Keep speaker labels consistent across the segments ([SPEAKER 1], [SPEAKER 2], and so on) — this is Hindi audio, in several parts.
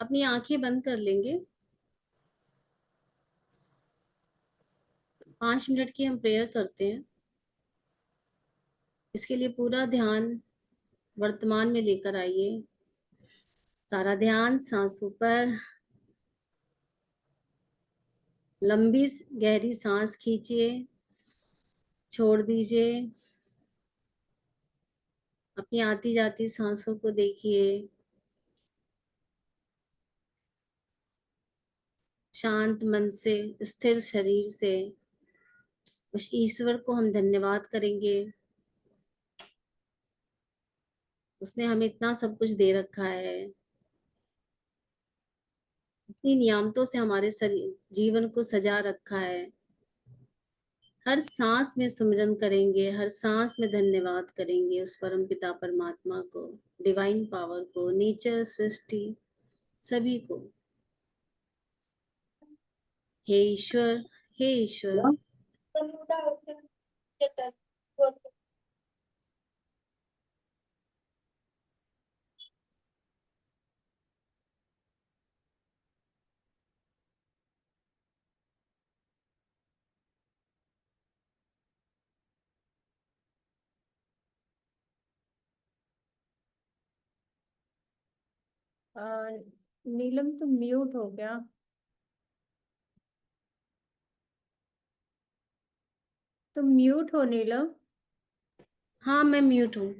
[SPEAKER 1] अपनी आंखें बंद कर लेंगे। 5 मिनट की हम प्रेयर करते हैं। इसके लिए पूरा ध्यान वर्तमान में लेकर आइए। सारा ध्यान सांसों पर। लंबी गहरी सांस खींचिए, छोड़ दीजिए। अपनी आती जाती सांसों को देखिए। शांत मन से, स्थिर शरीर से उस ईश्वर को हम धन्यवाद करेंगे। उसने हमें इतना सब कुछ दे रखा है, इतनी नियामतों से हमारे जीवन को सजा रखा है। हर सांस में सुमिरन करेंगे, हर सांस में धन्यवाद करेंगे उस परम पिता परमात्मा को, डिवाइन पावर को, नेचर, सृष्टि, सभी को। हे ईश्वर, हे ईश्वर।
[SPEAKER 2] अ, नीलम तुम म्यूट हो गया। तुम म्यूट हो नीलम।
[SPEAKER 1] हाँ, मैं म्यूट हूँ।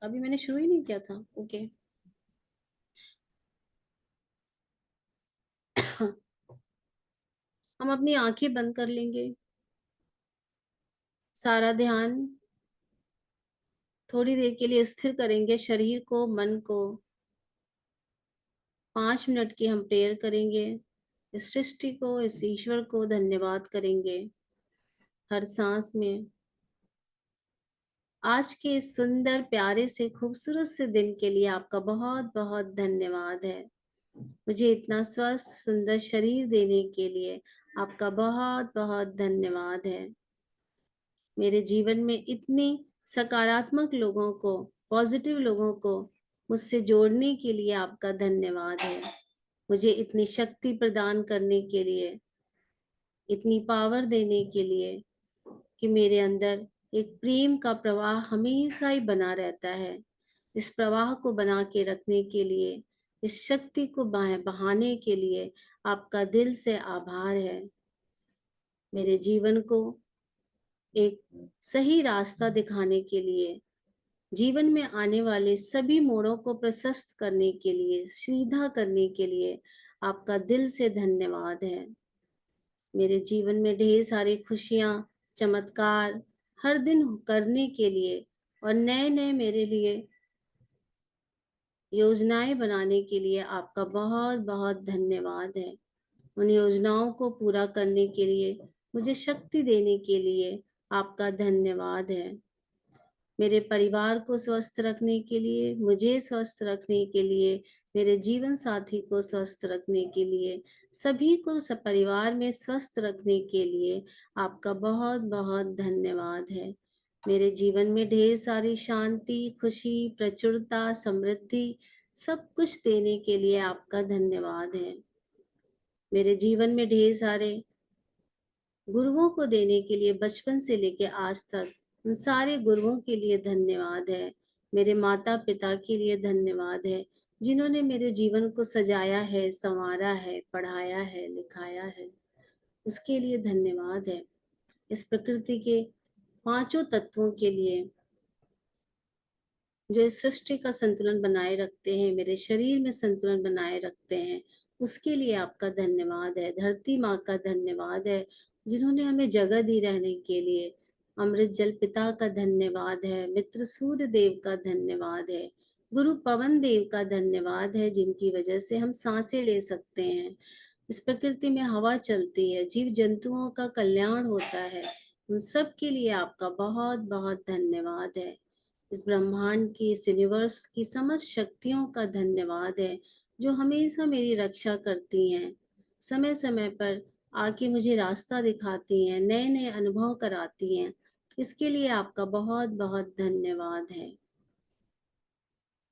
[SPEAKER 1] अभी मैंने शुरू ही नहीं किया था। ओके। हम अपनी आंखें बंद कर लेंगे। सारा ध्यान थोड़ी देर के लिए स्थिर करेंगे, शरीर को, मन को। 5 मिनट की हम प्रेयर करेंगे। इस सृष्टि को, इस ईश्वर को धन्यवाद करेंगे हर सांस में। आज के इस सुंदर, प्यारे से, खूबसूरत से दिन के लिए आपका बहुत बहुत धन्यवाद है। मुझे इतना स्वस्थ सुंदर शरीर देने के लिए आपका बहुत बहुत धन्यवाद है। मेरे जीवन में इतनी सकारात्मक लोगों को, पॉजिटिव लोगों को मुझसे जोड़ने के लिए आपका धन्यवाद है। मुझे इतनी शक्ति प्रदान करने के लिए, इतनी पावर देने के लिए कि मेरे अंदर एक प्रेम का प्रवाह हमेशा ही बना रहता है। इस प्रवाह को बना के रखने के लिए, इस शक्ति को बहाने के लिए आपका दिल से आभार है। मेरे जीवन को एक सही रास्ता दिखाने के लिए, जीवन में आने वाले सभी मोड़ों को प्रशस्त करने के लिए, सीधा करने के लिए आपका दिल से धन्यवाद है। मेरे जीवन में ढेर सारी खुशियां, चमत्कार हर दिन करने के लिए और नए नए मेरे लिए योजनाएं बनाने के लिए आपका बहुत बहुत धन्यवाद है। उन योजनाओं को पूरा करने के लिए, मुझे शक्ति देने के लिए आपका धन्यवाद है। मेरे परिवार को स्वस्थ रखने के लिए, मुझे स्वस्थ रखने के लिए, मेरे जीवन साथी को स्वस्थ रखने के लिए, सभी को सब परिवार में स्वस्थ रखने के लिए आपका बहुत बहुत धन्यवाद है। मेरे जीवन में ढेर सारी शांति, खुशी, प्रचुरता, समृद्धि सब कुछ देने के लिए आपका धन्यवाद है। मेरे जीवन में ढेर सारे गुरुओं को देने के लिए, बचपन से लेके आज तक उन सारे गुरुओं के लिए धन्यवाद है। मेरे माता पिता के लिए धन्यवाद है, जिन्होंने मेरे जीवन को सजाया है, संवारा है, पढ़ाया है, लिखाया है। उसके लिए धन्यवाद है। इस प्रकृति के पांचों तत्वों के लिए, जो इस सृष्टि का संतुलन बनाए रखते हैं, मेरे शरीर में संतुलन बनाए रखते हैं, उसके लिए आपका धन्यवाद है। धरती माँ का धन्यवाद है, जिन्होंने हमें जगह दी रहने के लिए। अमृत जल पिता का धन्यवाद है। मित्र सूर्य देव का धन्यवाद है। गुरु पवन देव का धन्यवाद है, जिनकी वजह से हम सांसें ले सकते हैं। इस प्रकृति में हवा चलती है, जीव जंतुओं का कल्याण होता है। उन सब के लिए आपका बहुत बहुत धन्यवाद है। इस ब्रह्मांड की, इस यूनिवर्स की समस्त शक्तियों का धन्यवाद है, जो हमेशा मेरी रक्षा करती हैं, समय समय पर आके मुझे रास्ता दिखाती हैं, नए नए अनुभव कराती हैं। इसके लिए आपका बहुत बहुत धन्यवाद है।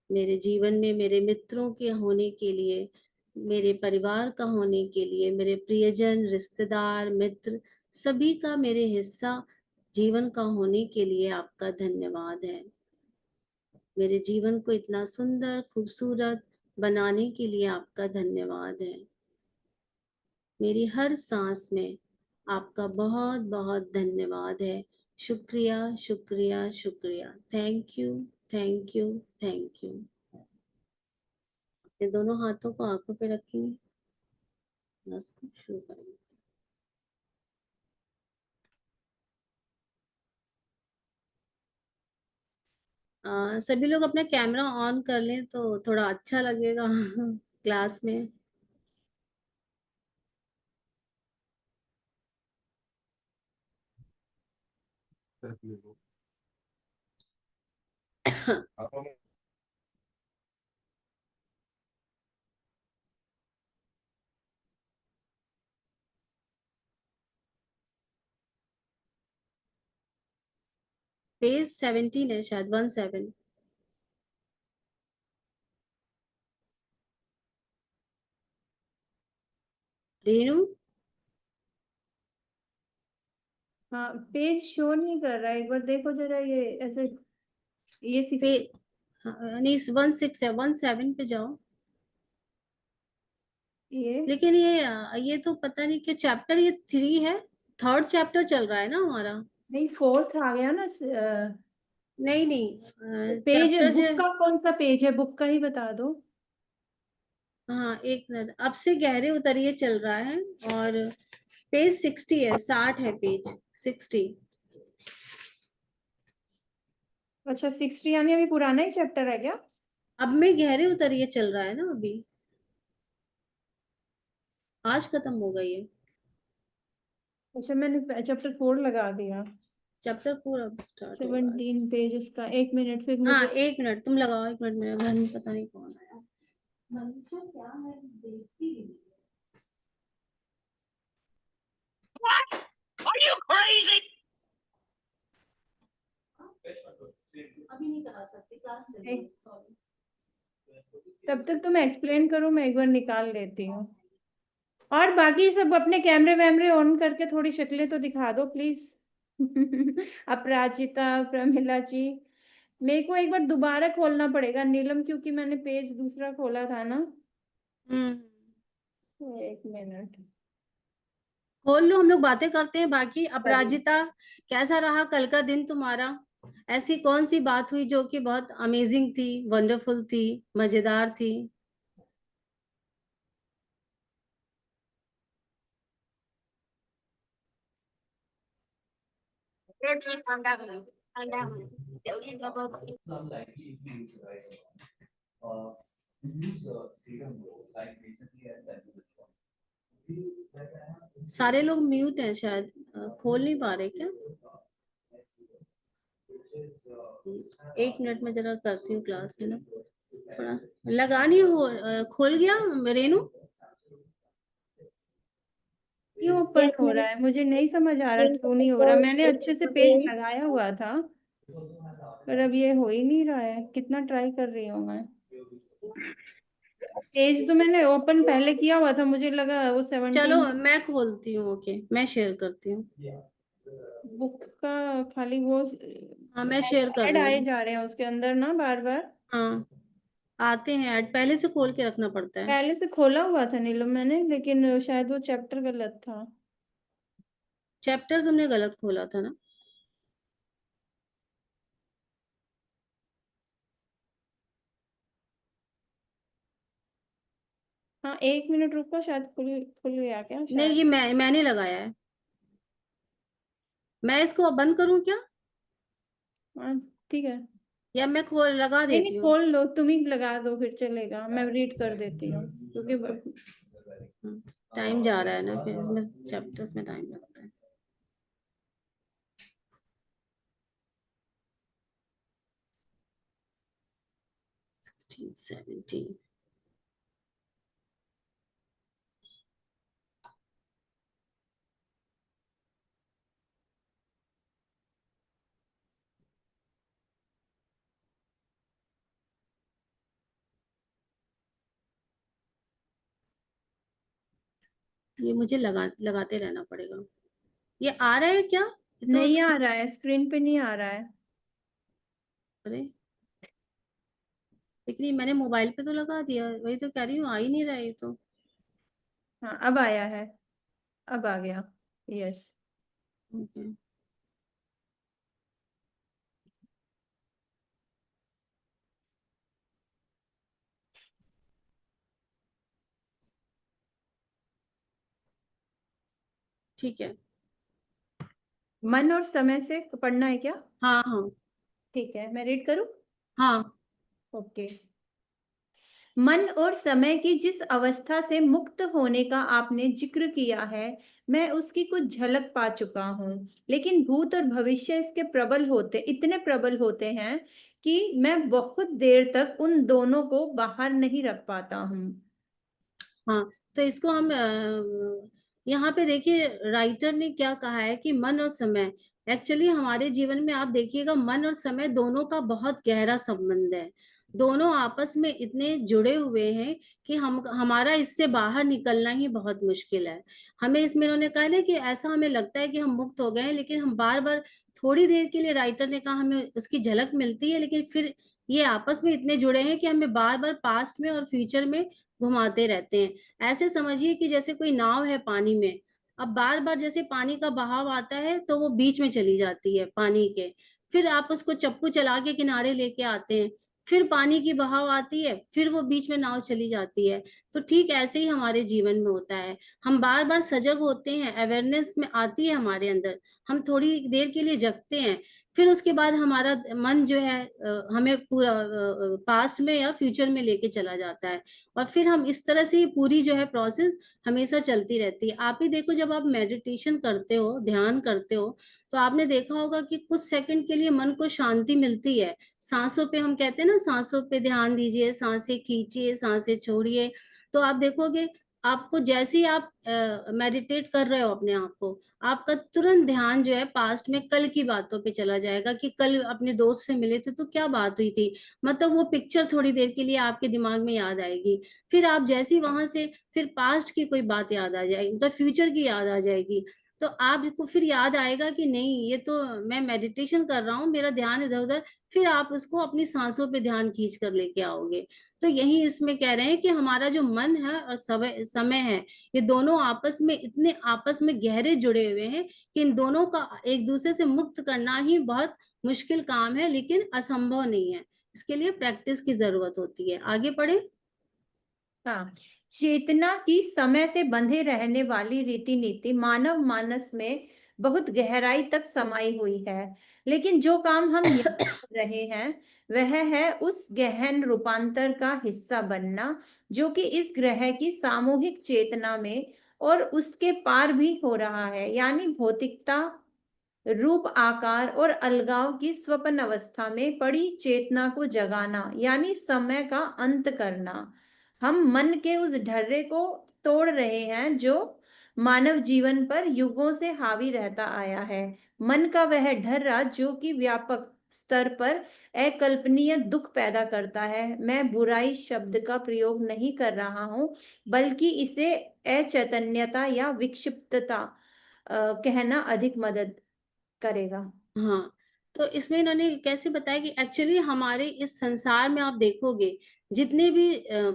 [SPEAKER 1] मेरे जीवन में मेरे मित्रों के होने के लिए, मेरे परिवार का होने के लिए, मेरे प्रियजन, रिश्तेदार, मित्र सभी का मेरे हिस्सा जीवन का होने के लिए आपका धन्यवाद है। मेरे जीवन को इतना सुंदर, खूबसूरत बनाने के लिए आपका धन्यवाद है। मेरी हर सांस में आपका बहुत बहुत धन्यवाद है। शुक्रिया, शुक्रिया, शुक्रिया। Thank you, thank you, thank you. अपने दोनों हाथों को आंखों पे रखेंगे, बस शुरू करेंगे। सभी लोग अपना कैमरा ऑन कर लें तो थोड़ा अच्छा लगेगा क्लास में। पेज 17 है शायद, 17। रेनू,
[SPEAKER 2] हाँ, पेज शो नहीं कर रहा है, एक बार देखो जरा, ये ऐसे, ये
[SPEAKER 1] पे
[SPEAKER 2] 60।
[SPEAKER 1] हाँ, नहीं 16 है, 17 पे जाओ।
[SPEAKER 2] ये
[SPEAKER 1] लेकिन ये तो पता नहीं क्यों चैप्टर ये 3 है। थर्ड चैप्टर चल रहा है ना हमारा।
[SPEAKER 2] नहीं, फोर्थ आ गया ना।
[SPEAKER 1] नहीं नहीं,
[SPEAKER 2] पेज
[SPEAKER 1] चैप्टर जो,
[SPEAKER 2] बुक का कौन सा पेज है, बुक का ही बता दो।
[SPEAKER 1] हाँ एक मिनट, अब से गहरे उतरिए चल रहा है। और पेज 60 है, 60 है पेज 60।
[SPEAKER 2] अच्छा, 60 यानी अभी पुराना ही चैप्टर है क्या?
[SPEAKER 1] अब में गहरे उतरिए चल रहा है ना अभी, आज खत्म होगा ये।
[SPEAKER 2] अच्छा, मैंने चैप्टर 4 लगा दिया।
[SPEAKER 1] चैप्टर 4 अब स्टार्ट होगा।
[SPEAKER 2] 17 पेज उसका, 1 मिनट फिर
[SPEAKER 1] हाँ
[SPEAKER 2] मुझे।
[SPEAKER 1] एक मिनट तुम लगाओ, एक मिनट, मेरे घर में पता नहीं कौन आया। मनीषा क्या, मैं देखती भी नहीं।
[SPEAKER 2] Are you crazy?
[SPEAKER 1] अभी नहीं करा सकती, क्लास चल रही है, सॉरी।
[SPEAKER 2] तब तक तुम एक्सप्लेन करो, मैं एक बार निकाल लेती हूँ। और बाकी सब अपने कैमरे वैमरे ऑन करके थोड़ी शक्लें तो दिखा दो प्लीज। अपराजिता, प्रमिला जी, मेरे को एक बार दोबारा खोलना पड़ेगा नीलम, क्योंकि मैंने पेज दूसरा खोला था ना।
[SPEAKER 1] हम्म,
[SPEAKER 2] 1 मिनट।
[SPEAKER 1] खोल लो, हम लोग बातें करते हैं बाकी।
[SPEAKER 2] सॉरी।
[SPEAKER 1] अपराजिता, कैसा रहा कल का दिन तुम्हारा? ऐसी कौन सी बात हुई जो कि बहुत अमेजिंग थी, वंडरफुल थी, मजेदार थी? सारे लोग म्यूट हैं शायद, खोल नहीं पा रहे क्या? एक मिनट में जरा करती हूँ क्लास में ना, थोड़ा लगानी हो। खोल गया रेनू?
[SPEAKER 2] क्यों ओपन हो रहा है, मुझे नहीं समझ आ रहा क्यों नहीं हो रहा। मैंने अच्छे से पेज लगाया हुआ था, पर अब ये हो ही नहीं रहा है, कितना ट्राई कर रही हूँ मैं। पेज तो मैंने ओपन पहले किया हुआ था, मुझे लगा वो
[SPEAKER 1] चलो
[SPEAKER 2] 17।
[SPEAKER 1] मैं खोलती हूँ, ओके मैं शेयर करती हूँ।
[SPEAKER 2] बुक का खाली वो
[SPEAKER 1] हाँ मैं शेयर कर
[SPEAKER 2] ऐड
[SPEAKER 1] रही
[SPEAKER 2] आए
[SPEAKER 1] हूँ।
[SPEAKER 2] जा रहे हैं उसके अंदर ना, बार बार।
[SPEAKER 1] हाँ आते हैं ऐड, पहले से खोल के रखना पड़ता है।
[SPEAKER 2] पहले से खोला हुआ था नीलम मैंने, लेकिन शायद वो चैप्टर गलत था।
[SPEAKER 1] चैप्टर तुमने गलत खोला था ना?
[SPEAKER 2] हाँ, 1 मिनट रुको, शायद खुल खुल गया क्या
[SPEAKER 1] नहीं ये
[SPEAKER 2] शायद।
[SPEAKER 1] मैंने लगाया है। मैं इसको अब बंद करूँ क्या,
[SPEAKER 2] हाँ, ठीक है।
[SPEAKER 1] या मैं खोल लगा
[SPEAKER 2] नहीं नहीं,
[SPEAKER 1] देती हूँ?
[SPEAKER 2] खोल लो, तुम ही लगा दो फिर चलेगा, मैं रीड कर देती हूँ क्योंकि
[SPEAKER 1] टाइम जा रहा है ना, फिर इसमें चैप्टर्स में टाइम लगता है। 16 17। ये मुझे लगाते रहना पड़ेगा। ये आ रहा है क्या? ये तो
[SPEAKER 2] नहीं आ रहा है, स्क्रीन पे नहीं आ रहा है।
[SPEAKER 1] अरे, लेकिन ये मैंने मोबाइल पे तो लगा दिया, वही तो कह रही हूँ, आ ही नहीं रहा है ये तो।
[SPEAKER 2] हाँ अब आया है, अब आ गया। यस।
[SPEAKER 1] ओके, ठीक है।
[SPEAKER 2] मन और समय से पढ़ना है क्या?
[SPEAKER 1] हाँ हाँ।
[SPEAKER 2] ठीक है, मैं रीड करूँ?
[SPEAKER 1] हाँ
[SPEAKER 2] ओके। मन और समय की जिस अवस्था से मुक्त होने का आपने जिक्र किया है, मैं उसकी कुछ झलक पा चुका हूँ। लेकिन भूत और भविष्य इसके इतने प्रबल होते हैं कि मैं बहुत देर तक उन दोनों को बाहर नहीं रख पाता हूँ।
[SPEAKER 1] हाँ, तो इसको हम यहाँ पे देखिए, राइटर ने क्या कहा है कि मन और समय, एक्चुअली हमारे जीवन में आप देखिएगा, मन और समय दोनों का बहुत गहरा संबंध है। दोनों आपस में इतने जुड़े हुए हैं कि हम हमारा इससे बाहर निकलना ही बहुत मुश्किल है। हमें इसमें उन्होंने कहा ना कि ऐसा हमें लगता है कि हम मुक्त हो गए हैं, लेकिन हम बार बार, थोड़ी देर के लिए राइटर ने कहा हमें उसकी झलक मिलती है, लेकिन फिर ये आपस में इतने जुड़े हैं कि हमें बार बार पास्ट में और फ्यूचर में घुमाते रहते हैं। ऐसे समझिए कि जैसे कोई नाव है पानी में, अब बार बार जैसे पानी का बहाव आता है तो वो बीच में चली जाती है पानी के, फिर आप उसको चप्पू चला के किनारे लेके आते हैं, फिर पानी की बहाव आती है, फिर वो बीच में नाव चली जाती है। तो ठीक ऐसे ही हमारे जीवन में होता है। हम बार बार सजग होते हैं, अवेयरनेस में आती है हमारे अंदर, हम थोड़ी देर के लिए जगते हैं, फिर उसके बाद हमारा मन जो है हमें पूरा पास्ट में या फ्यूचर में लेके चला जाता है, और फिर हम इस तरह से ये पूरी जो है प्रोसेस हमेशा चलती रहती है। आप ही देखो, जब आप मेडिटेशन करते हो, ध्यान करते हो, तो आपने देखा होगा कि कुछ सेकंड के लिए मन को शांति मिलती है। सांसों पे हम कहते हैं ना, सांसों पे ध्यान दीजिए, सांसें खींचिए, सांसें छोड़िए, तो आप देखोगे आपको जैसे ही आप मेडिटेट कर रहे हो अपने आप को, आपका तुरंत ध्यान जो है पास्ट में कल की बातों पे चला जाएगा कि कल अपने दोस्त से मिले थे तो क्या बात हुई थी, मतलब वो पिक्चर थोड़ी देर के लिए आपके दिमाग में याद आएगी। फिर आप जैसी वहां से, फिर पास्ट की कोई बात याद आ जाएगी, तो फ्यूचर की याद आ जाएगी, तो आपको फिर याद आएगा कि नहीं, ये तो मैं मेडिटेशन कर रहा हूँ, मेरा ध्यान इधर उधर, फिर आप उसको अपनी सांसों पे ध्यान खींच कर लेके आओगे। तो यही इसमें कह रहे हैं कि हमारा जो मन है और समय समय है, ये दोनों आपस में गहरे जुड़े हुए हैं, कि इन दोनों का एक दूसरे से मुक्त करना ही बहुत मुश्किल काम है, लेकिन असंभव नहीं है। इसके लिए प्रैक्टिस की जरूरत होती है। आगे पढ़े।
[SPEAKER 2] हाँ। चेतना की समय से बंधे रहने वाली रीति नीति मानव मानस में बहुत गहराई तक समाई हुई है। लेकिन जो काम हम यहाँ कर रहे हैं वह है उस गहन रूपांतर का हिस्सा बनना जो कि इस ग्रह की सामूहिक चेतना में और उसके पार भी हो रहा है, यानी भौतिकता, रूप, आकार और अलगाव की स्वप्न अवस्था में पड़ी चेतना को जगाना, यानी समय का अंत करना। हम मन के उस ढर्रे को तोड़ रहे हैं जो मानव जीवन पर युगों से हावी रहता आया है। मन का वह ढर्रा जो कि व्यापक स्तर पर अकल्पनीय दुख पैदा करता है। मैं बुराई शब्द का प्रयोग नहीं कर रहा हूँ, बल्कि इसे अचैतन्यता या विक्षिप्तता कहना अधिक मदद करेगा।
[SPEAKER 1] हाँ, तो इसमें इन्होंने कैसे बताया कि एक्चुअली हमारे इस संसार में आप देखोगे, जितने भी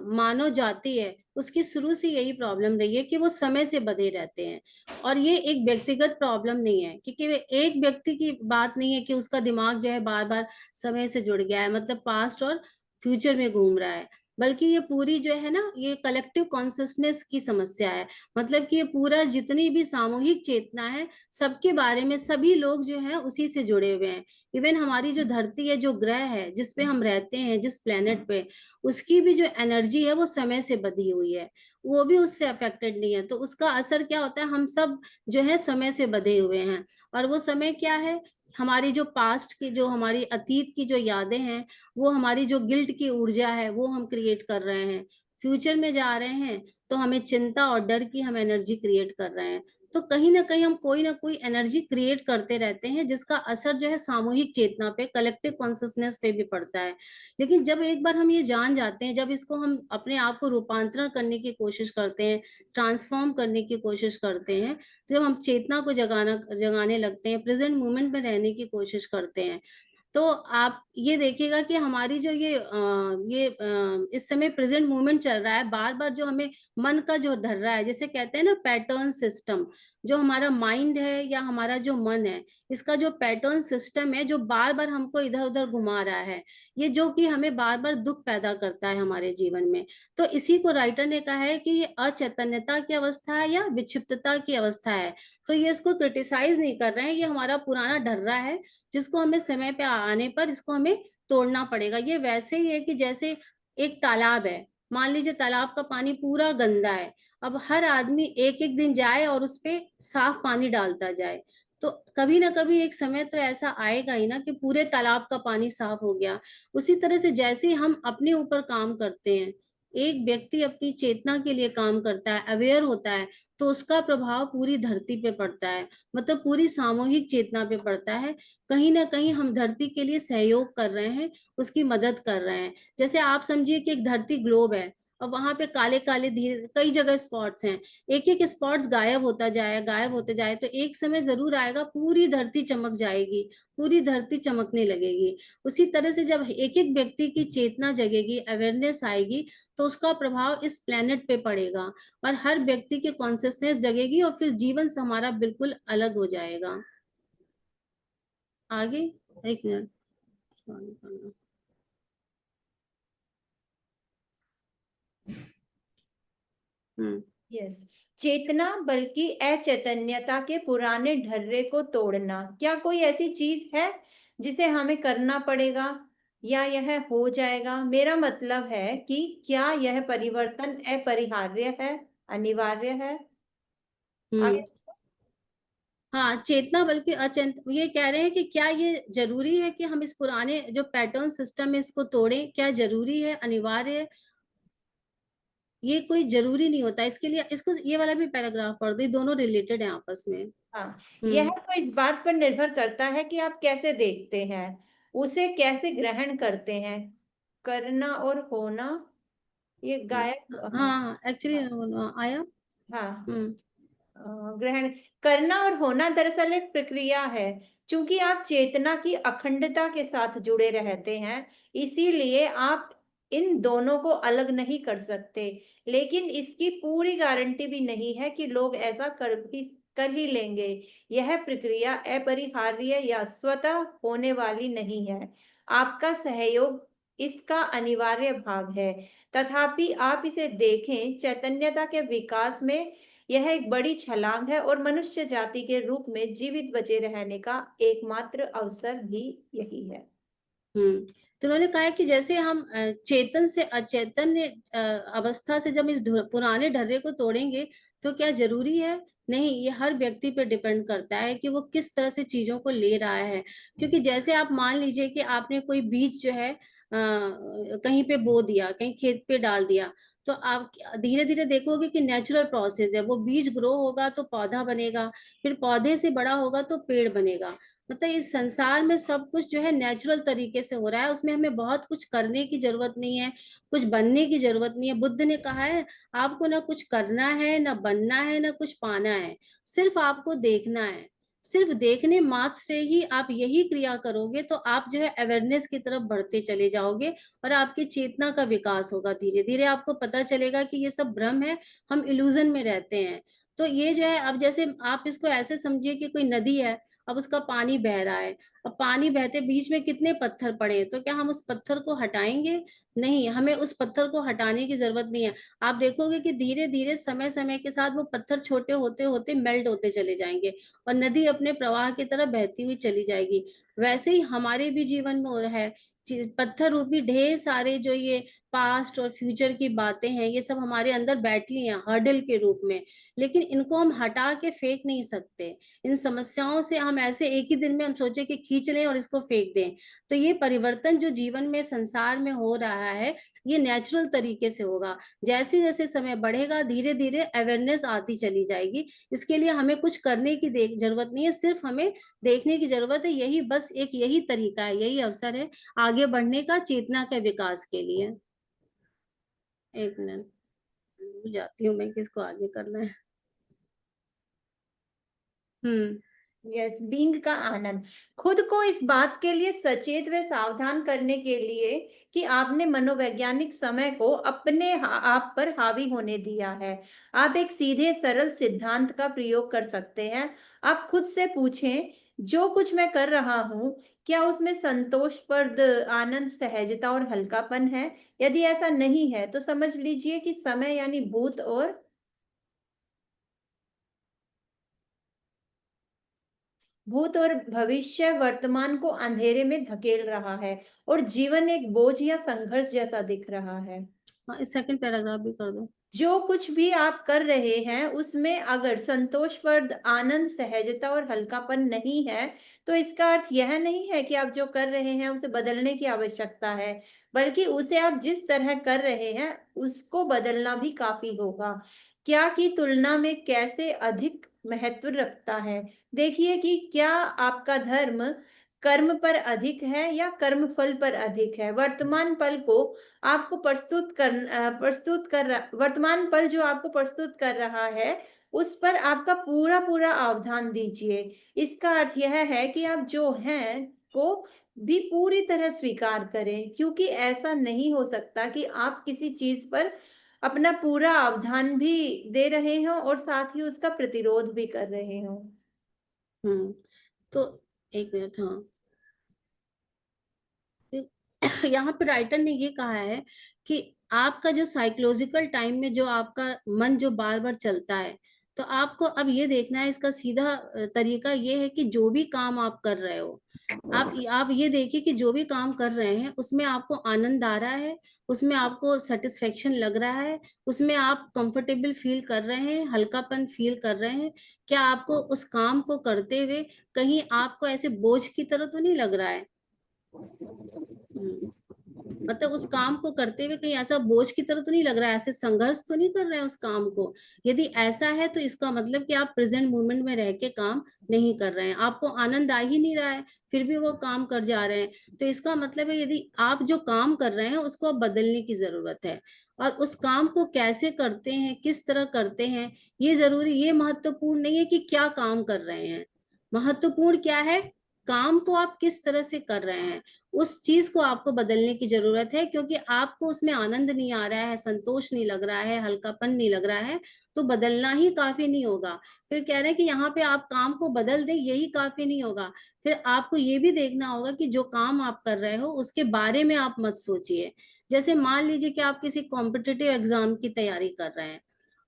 [SPEAKER 1] मानव जाति है, उसकी शुरू से यही प्रॉब्लम रही है कि वो समय से बंधे रहते हैं। और ये एक व्यक्तिगत प्रॉब्लम नहीं है, क्योंकि वे एक व्यक्ति की बात नहीं है कि उसका दिमाग जो है बार बार समय से जुड़ गया है, मतलब पास्ट और फ्यूचर में घूम रहा है, बल्कि ये पूरी जो है ना, ये कलेक्टिव कॉन्शियसनेस की समस्या है। मतलब कि ये पूरा जितनी भी सामूहिक चेतना है, सबके बारे में सभी लोग जो हैं उसी से जुड़े हुए हैं। इवन हमारी जो धरती है, जो ग्रह है जिस पे हम रहते हैं, जिस प्लेनेट पे, उसकी भी जो एनर्जी है वो समय से बधी हुई है, वो भी उससे अफेक्टेड नहीं है। तो उसका असर क्या होता है, हम सब जो है समय से बधे हुए हैं। और वो समय क्या है, हमारी जो पास्ट की, जो हमारी अतीत की जो यादें हैं, वो हमारी जो गिल्ट की ऊर्जा है वो हम क्रिएट कर रहे हैं। फ्यूचर में जा रहे हैं तो हमें चिंता और डर की हम एनर्जी क्रिएट कर रहे हैं। तो कहीं ना कहीं हम कोई ना कोई एनर्जी क्रिएट करते रहते हैं, जिसका असर जो है सामूहिक चेतना पे, कलेक्टिव कॉन्शियसनेस पे भी पड़ता है। लेकिन जब एक बार हम ये जान जाते हैं, जब इसको हम अपने आप को रूपांतरण करने की कोशिश करते हैं, ट्रांसफॉर्म करने की कोशिश करते हैं, तो जब हम चेतना को जगाने लगते हैं, प्रेजेंट मोमेंट में रहने की कोशिश करते हैं, तो आप ये देखिएगा कि हमारी जो इस समय प्रेजेंट मोमेंट चल रहा है, बार बार जो हमें मन का जो डर रहा है, जैसे कहते हैं ना पैटर्न सिस्टम, जो हमारा माइंड है या हमारा जो मन है, इसका जो पैटर्न सिस्टम है जो बार बार हमको इधर उधर घुमा रहा है, ये जो कि हमें बार बार दुख पैदा करता है हमारे जीवन में। तो इसी को राइटर ने कहा है कि ये अचैतन्यता की अवस्था है या विक्षिप्तता की अवस्था है। तो ये इसको क्रिटिसाइज नहीं कर रहे हैं, ये हमारा पुराना डर्रा है, जिसको हमें समय पे आने पर इसको हमें तोड़ना पड़ेगा। ये वैसे ही है कि जैसे एक तालाब है, मान लीजिए तालाब का पानी पूरा गंदा है, अब हर आदमी एक एक दिन जाए और उस पे साफ पानी डालता जाए, तो कभी ना कभी एक समय तो ऐसा आएगा ही ना कि पूरे तालाब का पानी साफ हो गया। उसी तरह से जैसे हम अपने ऊपर काम करते हैं, एक व्यक्ति अपनी चेतना के लिए काम करता है, अवेयर होता है, तो उसका प्रभाव पूरी धरती पे पड़ता है, मतलब पूरी सामूहिक चेतना पे पड़ता है। कहीं ना कहीं हम धरती के लिए सहयोग कर रहे हैं, उसकी मदद कर रहे हैं। जैसे आप समझिए कि एक धरती ग्लोब है, और वहां पे काले काले धीरे कई जगह स्पॉट्स हैं, एक एक स्पॉट्स गायब होते जाए, तो एक समय जरूर आएगा पूरी धरती चमक जाएगी, पूरी धरती चमकने लगेगी। उसी तरह से जब एक एक व्यक्ति की चेतना जगेगी, अवेयरनेस आएगी, तो उसका प्रभाव इस प्लेनेट पे पड़ेगा, और हर व्यक्ति की कॉन्शियसनेस जगेगी, और फिर जीवन से हमारा बिल्कुल अलग हो जाएगा। आगे, एक मिनट। हम्म।
[SPEAKER 2] यस, चेतना बल्कि अचैतन्यता के पुराने ढर्रे को तोड़ना, क्या कोई ऐसी चीज है जिसे हमें करना पड़ेगा या यह हो जाएगा? मेरा मतलब है कि क्या यह परिवर्तन अपरिहार्य है, अनिवार्य है?
[SPEAKER 1] हम्म।
[SPEAKER 2] आगे।
[SPEAKER 1] हाँ, चेतना बल्कि अचेत, ये कह रहे हैं कि क्या ये जरूरी है कि हम इस पुराने जो पैटर्न सिस्टम है इसको तोड़ें, क्या जरूरी है, अनिवार्य है? ये कोई जरूरी नहीं होता इसके लिए। इसको ये वाला भी पैराग्राफ पढ़ दो, दोनों रिलेटेड है आपस में।
[SPEAKER 2] हाँ, यह
[SPEAKER 1] हम्म।
[SPEAKER 2] तो इस बात पर निर्भर करता है कि आप कैसे देखते हैं, उसे कैसे ग्रहण करते हैं। करना और होना, ये गायब।
[SPEAKER 1] हाँ, एक्चुअली
[SPEAKER 2] हाँ,
[SPEAKER 1] आया।
[SPEAKER 2] हाँ।
[SPEAKER 1] हम्म।
[SPEAKER 2] ग्रहण करना और होना दरअसल एक प्रक्रिया है। चूंकि आप चेतना की अखंडता के साथ जुड़े रहते हैं, इसीलिए आप इन दोनों को अलग नहीं कर सकते। लेकिन इसकी पूरी गारंटी भी नहीं है कि लोग ऐसा कर ही लेंगे। यह प्रक्रिया अपरिहार्य या स्वतः होने वाली नहीं है। आपका सहयोग इसका अनिवार्य भाग है। तथापि आप इसे देखें, चैतन्यता के विकास में यह एक बड़ी छलांग है और मनुष्य जाति के रूप में जीवित बचे रहने का एकमात्र अवसर भी यही है।
[SPEAKER 1] हम्म। तो उन्होंने कहा है कि जैसे हम चेतन से अचैतन्य अवस्था से जब इस पुराने ढर्रे को तोड़ेंगे, तो क्या जरूरी है? नहीं, ये हर व्यक्ति पे डिपेंड करता है कि वो किस तरह से चीजों को ले रहा है। क्योंकि जैसे आप मान लीजिए कि आपने कोई बीज जो है कहीं पे बो दिया, कहीं खेत पे डाल दिया, तो आप धीरे धीरे देखोगे कि नेचुरल प्रोसेस है, वो बीज ग्रो होगा तो पौधा बनेगा, फिर पौधे से बड़ा होगा तो पेड़ बनेगा। मतलब इस संसार में सब कुछ जो है नेचुरल तरीके से हो रहा है, उसमें हमें बहुत कुछ करने की जरूरत नहीं है, कुछ बनने की जरूरत नहीं है। बुद्ध ने कहा है, आपको ना कुछ करना है, ना बनना है, ना कुछ पाना है, सिर्फ आपको देखना है। सिर्फ देखने मात्र से ही आप यही क्रिया करोगे, तो आप जो है अवेयरनेस की तरफ बढ़ते चले जाओगे, और आपकी चेतना का विकास होगा। धीरे धीरे आपको पता चलेगा कि ये सब भ्रम है, हम इल्यूजन में रहते हैं। तो ये जो है, अब जैसे आप इसको ऐसे समझिए कि कोई नदी है, अब उसका पानी बह रहा है, अब पानी बहते बीच में कितने पत्थर पड़े हैं, तो क्या हम उस पत्थर को हटाएंगे? नहीं, हमें उस पत्थर को हटाने की जरूरत नहीं है। आप देखोगे कि धीरे धीरे समय समय के साथ वो पत्थर छोटे होते होते मेल्ट होते चले जाएंगे, और नदी अपने प्रवाह की तरफ बहती हुई चली जाएगी। वैसे ही हमारे भी जीवन में हो रहा है। पत्थर रूपी ढेर सारे जो ये पास्ट और फ्यूचर की बातें हैं, ये सब हमारे अंदर बैठी हैं हर्डल के रूप में, लेकिन इनको हम हटा के फेंक नहीं सकते। इन समस्याओं से हम ऐसे एक ही दिन में हम सोचे कि खींच लें और इसको फेंक दें। तो ये परिवर्तन जो जीवन में संसार में हो रहा है, ये नेचुरल तरीके से होगा। जैसे जैसे समय बढ़ेगा, धीरे धीरे अवेयरनेस आती चली जाएगी। इसके लिए हमें कुछ करने की जरूरत नहीं है, सिर्फ हमें देखने की जरूरत है। यही बस एक यही तरीका है, यही अवसर है आगे बढ़ने का, चेतना के विकास के लिए। एक मिनट, भूल जाती हूँ मैं किसको आगे करना है। हम्म।
[SPEAKER 2] यस, बीइंग का आनंद। खुद को इस बात के लिए सचेत व सावधान करने के लिए कि आपने मनोवैज्ञानिक समय को अपने आप पर हावी होने दिया है। आप एक सीधे सरल सिद्धांत का प्रयोग कर सकते हैं। आप खुद से पूछें, जो कुछ मैं कर रहा हूँ, क्या उसमें संतोषप्रद आनंद, सहजता और हल्कापन है? यदि ऐसा नहीं है, तो समझ लीजिए कि समय यानी भूत और भविष्य वर्तमान को अंधेरे में धकेल रहा है और जीवन एक बोझ या संघर्ष जैसा दिख रहा है।
[SPEAKER 1] हाँ, इस सेकंड पैराग्राफ भी कर दो।
[SPEAKER 2] जो कुछ भी आप कर रहे हैं उसमें अगर संतोषप्रद आनंद, सहजता और हल्कापन नहीं है, तो इसका अर्थ यह नहीं है कि आप जो कर रहे हैं उसे बदलने की आवश्यकता है, बल्कि उसे आप जिस तरह कर रहे हैं उसको बदलना भी काफी होगा। क्या की तुलना में कैसे अधिक महत्व रखता है? देखिए कि क्या आपका धर्म कर्म पर अधिक है या कर्म फल पर अधिक है। वर्तमान पल को आपको वर्तमान पल जो आपको प्रस्तुत कर रहा है, उस पर आपका पूरा अवधान दीजिए। इसका अर्थ यह है कि आप जो हैं को भी पूरी तरह स्वीकार करें, क्योंकि ऐसा नहीं हो सकता कि आप किसी चीज पर अपना पूरा अवधान भी दे रहे हों और साथ ही उसका प्रतिरोध भी कर रहे हों।
[SPEAKER 1] तो एक मिनट, हाँ। यहाँ पे राइटर ने ये कहा है कि आपका जो साइकोलॉजिकल टाइम में जो आपका मन जो बार बार चलता है, तो आपको अब ये देखना है, इसका सीधा तरीका ये है कि जो भी काम आप कर रहे हो, आप ये देखिए कि जो भी काम कर रहे हैं उसमें आपको आनंद आ रहा है, उसमें आपको सेटिस्फेक्शन लग रहा है, उसमें आप कंफर्टेबल फील कर रहे हैं, हल्कापन फील कर रहे हैं। क्या आपको उस काम को करते हुए कहीं आपको ऐसे बोझ की तरह तो नहीं लग रहा है? हम्म, मतलब उस काम को करते हुए कहीं ऐसा बोझ की तरह तो नहीं लग रहा है, ऐसे संघर्ष तो नहीं कर रहे हैं उस काम को? यदि ऐसा है तो इसका मतलब कि आप प्रेजेंट मोमेंट में रह के काम नहीं कर रहे हैं, आपको आनंद आ ही नहीं रहा है, फिर भी वो काम कर जा रहे हैं। तो इसका मतलब है यदि आप जो काम कर रहे हैं उसको अब बदलने की जरूरत है। और उस काम को कैसे करते हैं, किस तरह करते हैं, ये जरूरी, ये महत्वपूर्ण नहीं है कि क्या काम कर रहे हैं। महत्वपूर्ण क्या है, काम को आप किस तरह से कर रहे हैं, उस चीज को आपको बदलने की जरूरत है। क्योंकि आपको उसमें आनंद नहीं आ रहा है, संतोष नहीं लग रहा है, हल्कापन नहीं लग रहा है, तो बदलना ही काफी नहीं होगा। फिर कह रहे हैं कि यहाँ पे आप काम को बदल दें, यही काफी नहीं होगा। फिर आपको ये भी देखना होगा कि जो काम आप कर रहे हो उसके बारे में आप मत सोचिए। जैसे मान लीजिए कि आप किसी कॉम्पिटिटिव एग्जाम की तैयारी कर रहे हैं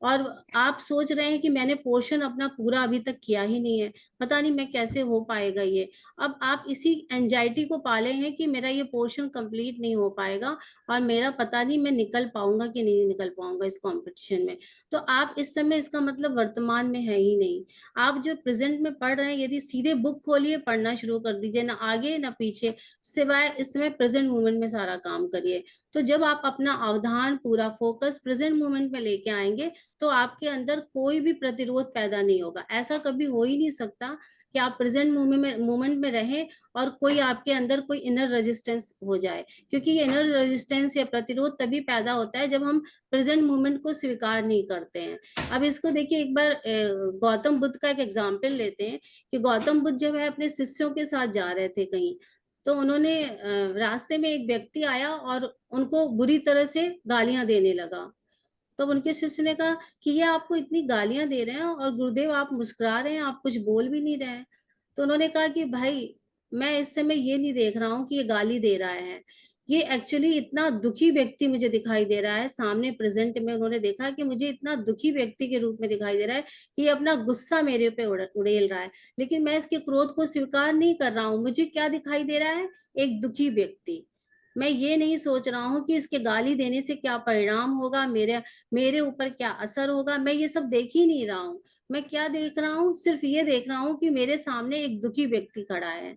[SPEAKER 1] और आप सोच रहे हैं कि मैंने पोर्शन अपना पूरा अभी तक किया ही नहीं है, पता नहीं मैं कैसे हो पाएगा ये। अब आप इसी एंजाइटी को पाले हैं कि मेरा ये पोर्शन कंप्लीट नहीं हो पाएगा और मेरा पता नहीं मैं निकल पाऊंगा कि नहीं निकल पाऊंगा इस कंपटीशन में। तो आप इस समय, इसका मतलब वर्तमान में है ही नहीं। आप जो प्रेजेंट में पढ़ रहे हैं, यदि सीधे बुक खोलिए पढ़ना शुरू कर दीजिए, ना आगे ना पीछे, सिवाय इस समय प्रेजेंट मोमेंट में सारा काम करिए। तो जब आप अपना अवधान, पूरा फोकस प्रेजेंट मोमेंट में लेके आएंगे, तो आपके अंदर कोई भी प्रतिरोध पैदा नहीं होगा। ऐसा कभी हो ही नहीं सकता कि आप प्रेजेंट मोमेंट में रहें और कोई आपके अंदर कोई इनर रेजिस्टेंस हो जाए। क्योंकि ये इनर रेजिस्टेंस या प्रतिरोध तभी पैदा होता है जब हम प्रेजेंट मोमेंट को स्वीकार नहीं करते हैं। अब इसको देखिए, एक बार गौतम बुद्ध का एक एग्जाम्पल लेते हैं कि गौतम बुद्ध जब है अपने शिष्यों के साथ जा रहे थे कहीं, तो उन्होंने रास्ते में एक व्यक्ति आया और उनको बुरी तरह से गालियां देने लगा। तब उनके शिष्य ने कहा कि ये आपको इतनी गालियां दे रहे हैं और गुरुदेव आप मुस्कुरा रहे हैं, आप कुछ बोल भी नहीं रहे हैं। तो उन्होंने कहा कि भाई, मैं इस समय ये नहीं देख रहा हूँ कि ये गाली दे रहा है, मैं इस समय ये देख रहा हूँ कि ये मुझे गाली दे रहा है। तो उन्होंने कहा कि भाई, मैं इस समय ये नहीं देख रहा हूँ कि ये गाली दे रहा है, मैं इस समय ये देख रहा हूँ कि ये मुझे गाली दे रहा है। तो उन्होंने कहा कि भाई, मैं इस समय ये नहीं देख रहा हूँ कि ये गाली दे रहा है, ये एक्चुअली इतना दुखी व्यक्ति मुझे दिखाई दे रहा है सामने प्रेजेंट में। उन्होंने देखा कि मुझे इतना दुखी व्यक्ति के रूप में दिखाई दे रहा है कि ये अपना गुस्सा मेरे पे उड़ेल रहा है, लेकिन मैं इसके क्रोध को स्वीकार नहीं कर रहा हूँ। मुझे क्या दिखाई दे रहा है? एक दुखी व्यक्ति। मैं ये नहीं सोच रहा हूँ कि इसके गाली देने से क्या परिणाम होगा, मेरे मेरे ऊपर क्या असर होगा। मैं ये सब देख ही नहीं रहा हूँ। मैं क्या देख रहा हूँ? सिर्फ ये देख रहा हूँ कि मेरे सामने एक दुखी व्यक्ति खड़ा है।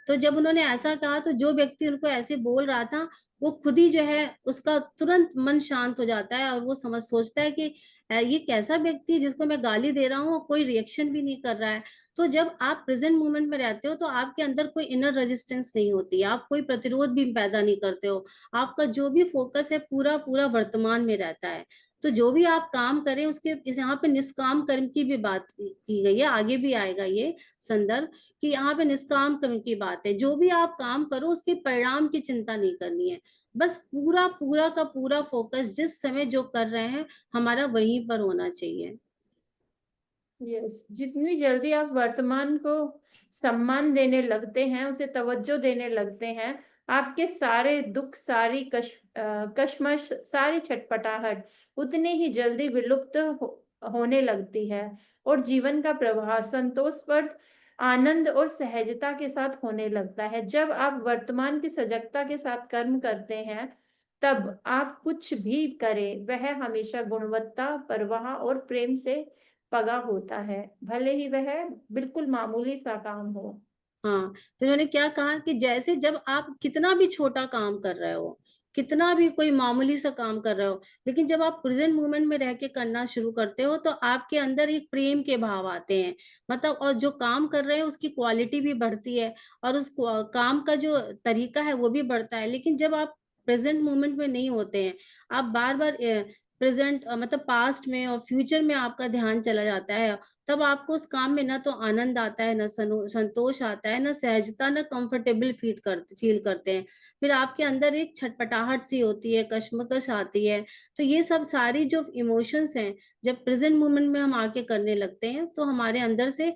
[SPEAKER 1] तो जब उन्होंने ऐसा कहा तो जो व्यक्ति उनको ऐसे बोल रहा था, वो खुद ही जो है उसका तुरंत मन शांत हो जाता है और वो समझ सोचता है कि ये कैसा व्यक्ति है जिसको मैं गाली दे रहा हूँ और कोई रिएक्शन भी नहीं कर रहा है। तो जब आप प्रेजेंट मोमेंट में रहते हो तो आपके अंदर कोई इनर रेजिस्टेंस नहीं होती, आप कोई प्रतिरोध भी पैदा नहीं करते हो। आपका जो भी फोकस है पूरा पूरा वर्तमान में रहता है। तो जो भी आप काम करें उसके इस यहाँ पे निष्काम कर्म की भी बात की गई है, आगे भी आएगा ये संदर्भ, कि यहाँ पे निष्काम कर्म की बात है। जो भी आप काम करो उसके परिणाम की चिंता नहीं करनी है। बस पूरा पूरा का पूरा फोकस जिस समय जो कर रहे हैं हमारा वहीं पर होना चाहिए।
[SPEAKER 2] यस, जितनी जल्दी आप वर्तमान को सम्मान देने लगते हैं, उसे तवज्जो देने लगते हैं, आपके सारे दुख, सारी कश्मश, सारी छटपटाहट उतनी ही जल्दी विलुप्त होने लगती है और जीवन का प्रवाह संतोषप्रद आनंद और सहजता के साथ होने लगता है। जब आप वर्तमान की सजगता के साथ कर्म करते हैं, तब आप कुछ भी करें, वह हमेशा गुणवत्ता, परवाह और प्रेम से पगा होता है, भले ही वह बिल्कुल मामूली सा काम हो।
[SPEAKER 1] हाँ, तो इन्होंने क्या कहा कि जैसे जब आप कितना भी छोटा काम कर रहे हो, कितना भी कोई मामूली सा काम कर रहे हो, लेकिन जब आप प्रेजेंट मोमेंट में रह के करना शुरू करते हो तो आपके अंदर एक प्रेम के भाव आते हैं। मतलब और जो काम कर रहे हैं उसकी क्वालिटी भी बढ़ती है और उस काम का जो तरीका है वो भी बढ़ता है। लेकिन जब आप प्रेजेंट मोमेंट में नहीं होते हैं, आप बार बार प्रेजेंट मतलब पास्ट में और फ्यूचर में आपका ध्यान चला जाता है, तब आपको उस काम में ना तो आनंद आता है, ना संतोष आता है, ना सहजता, ना कंफर्टेबल फील करते हैं। फिर आपके अंदर एक छटपटाहट सी होती है, कश्मकश आती है। तो ये सब सारी जो इमोशंस हैं, जब प्रेजेंट मोमेंट में हम आके करने लगते हैं तो हमारे अंदर से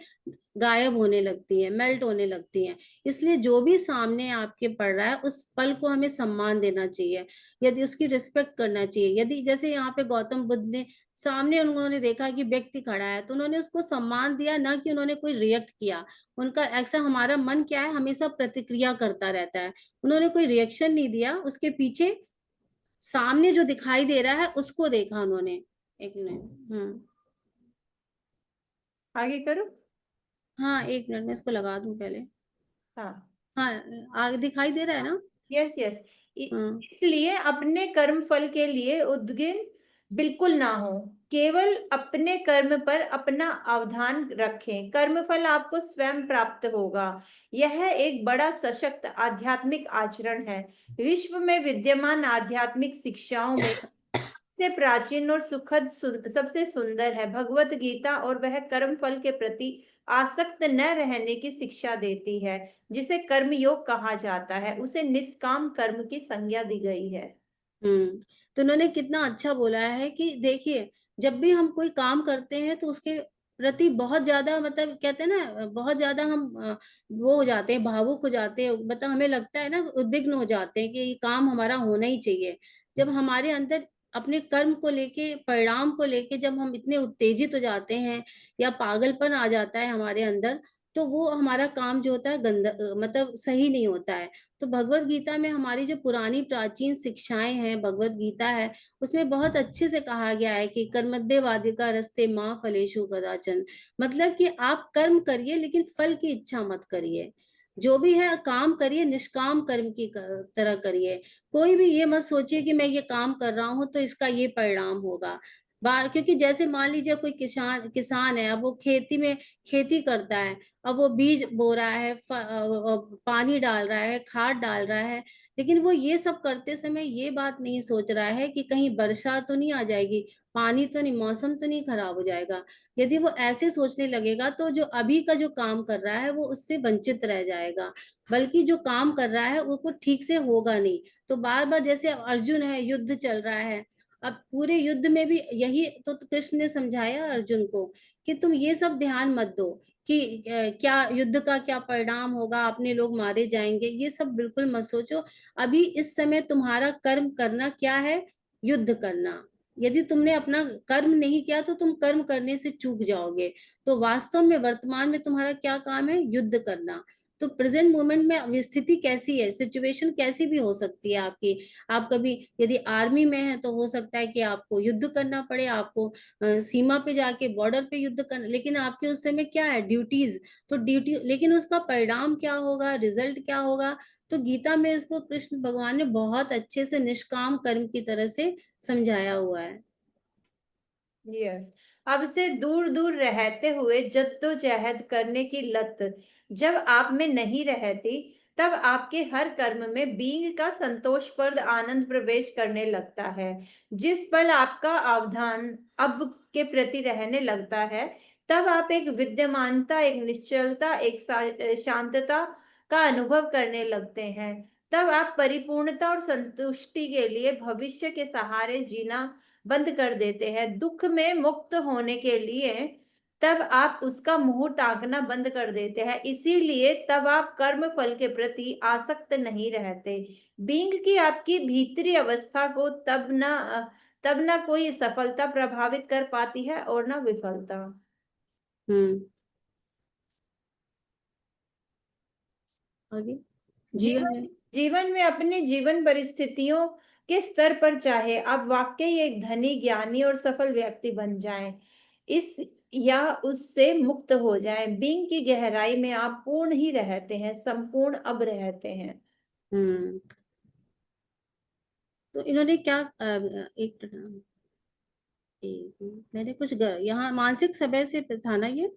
[SPEAKER 1] गायब होने लगती है, मेल्ट होने लगती है। इसलिए जो भी सामने आपके पड़ रहा है उस पल को हमें सम्मान देना चाहिए, यदि उसकी रिस्पेक्ट करना चाहिए। यदि जैसे यहाँ पे गौतम बुद्ध ने सामने उन्होंने देखा कि व्यक्ति खड़ा है तो उन्होंने उसको सम्मान दिया, ना कि उन्होंने कोई रिएक्ट किया। उनका ऐसा हमारा मन क्या है, हमेशा प्रतिक्रिया करता रहता है। उन्होंने कोई रिएक्शन नहीं दिया, उसके पीछे सामने जो दिखाई दे रहा है उसको देखा उन्होंने। एक मिनट।
[SPEAKER 2] आगे करो।
[SPEAKER 1] हाँ, एक मिनट मैं इसको लगा दूं पहले।
[SPEAKER 2] हाँ,
[SPEAKER 1] हाँ, आगे दिखाई दे रहा है ना?
[SPEAKER 2] Yes yes.
[SPEAKER 1] हाँ।
[SPEAKER 2] इसलिए अपने कर्म फल के लिए उद्विग्न बिल्कुल ना हो, केवल अपने कर्म पर अपना अवधान रखें, कर्म फल आपको स्वयं प्राप्त होगा। यह एक बड़ा सशक्त आध्यात्मिक आचरण है। विश्व में विद्यमान आध्यात्मिक शिक्षाओं में से प्राचीन और सुखद सबसे सुंदर है भगवत गीता, और वह कर्म फल के प्रति आसक्त न रहने की शिक्षा देती है। जिसे कर्म योग कहा जाता है, उसे निष्काम कर्म की संज्ञा दी गई है।
[SPEAKER 1] तो उन्होंने कितना अच्छा बोला है कि देखिए, जब भी हम कोई काम करते हैं तो उसके प्रति बहुत ज्यादा, मतलब कहते हैं ना, बहुत ज्यादा हम वो हो जाते हैं, भावुक हो जाते हैं, मतलब हमें लगता है ना, उद्विग्न हो जाते हैं कि ये काम हमारा होना ही चाहिए। जब हमारे अंदर अपने कर्म को लेके, परिणाम को लेके जब हम इतने उत्तेजित हो जाते हैं या पागलपन आ जाता है हमारे अंदर, तो वो हमारा काम जो होता है गंदा, मतलब सही नहीं होता है। तो भगवत गीता में हमारी जो पुरानी प्राचीन शिक्षाएं हैं, भगवत गीता है, उसमें बहुत अच्छे से कहा गया है कि कर्मध्यवादिका रस्ते माँ फलेषु कदाचन। मतलब कि आप कर्म करिए लेकिन फल की इच्छा मत करिए। जो भी है काम करिए, निष्काम कर्म की तरह करिए। कोई भी ये मत सोचिए कि मैं ये काम कर रहा हूं तो इसका ये परिणाम होगा। बार क्योंकि जैसे मान लीजिए कोई किसान किसान है, अब वो खेती में खेती करता है। अब वो बीज बो रहा है, पानी डाल रहा है, खाद डाल रहा है, लेकिन वो ये सब करते समय ये बात नहीं सोच रहा है कि कहीं वर्षा तो नहीं आ जाएगी, पानी तो नहीं, मौसम तो नहीं खराब हो जाएगा। यदि वो ऐसे सोचने लगेगा तो जो अभी का जो काम कर रहा है वो उससे वंचित रह जाएगा, बल्कि जो काम कर रहा है वो ठीक से होगा नहीं। तो बार बार जैसे अर्जुन है, युद्ध चल रहा है, अब पूरे युद्ध में भी यही तो कृष्ण ने समझाया अर्जुन को कि तुम ये सब ध्यान मत दो, कि क्या युद्ध का क्या परिणाम होगा, अपने लोग मारे जाएंगे, ये सब बिल्कुल मत सोचो। अभी इस समय तुम्हारा कर्म करना क्या है? युद्ध करना। यदि तुमने अपना कर्म नहीं किया तो तुम कर्म करने से चूक जाओगे। तो वास्तव में वर्तमान में तुम्हारा क्या काम है? युद्ध करना। तो प्रेजेंट मोमेंट में अब स्थिति कैसी है, सिचुएशन कैसी भी हो सकती है आपकी। आप कभी यदि आर्मी में है तो हो सकता है कि आपको युद्ध करना पड़े, आपको सीमा पे जाके बॉर्डर पे युद्ध करना, लेकिन आपके उस समय क्या है? ड्यूटीज। तो ड्यूटी, लेकिन उसका परिणाम क्या होगा, रिजल्ट क्या होगा? तो गीता में इसको कृष्ण भगवान ने बहुत अच्छे से निष्काम कर्म की तरह से समझाया हुआ है।
[SPEAKER 2] यस। अब से दूर दूर रहते हुए जद्दोजहद करने की लत जब आप में नहीं रहती, तब आपके हर कर्म में बीइंग का संतोषप्रद आनंद प्रवेश करने लगता है। जिस पल आपका अवधान अब के प्रति रहने लगता है, तब आप एक विद्यमानता, एक निश्चलता, एक शांतता का अनुभव करने लगते हैं। तब आप परिपूर्णता और संतुष्टि के लिए भविष्य के सहारे जीना बंद कर देते हैं। दुख में मुक्त होने के लिए तब आप उसका मुंह ताकना बंद कर देते हैं। इसीलिए तब आप कर्म फल के प्रति आसक्त नहीं रहते। बीइंग की आपकी भीतरी अवस्था को तब ना कोई सफलता प्रभावित कर पाती है और ना विफलता।
[SPEAKER 1] हम्म। आगे। जीवन
[SPEAKER 2] जीवन
[SPEAKER 1] में।
[SPEAKER 2] जीवन में अपनी जीवन परिस्थितियों के स्तर पर चाहे आप वाकई एक धनी, ज्ञानी और सफल व्यक्ति बन जाएं, इस या उससे मुक्त हो जाएं, बीइंग की गहराई में आप पूर्ण ही रहते हैं, संपूर्ण अब रहते हैं।
[SPEAKER 1] हम्म। तो इन्होंने क्या मैंने कुछ यहाँ मानसिक समय से था ना ये?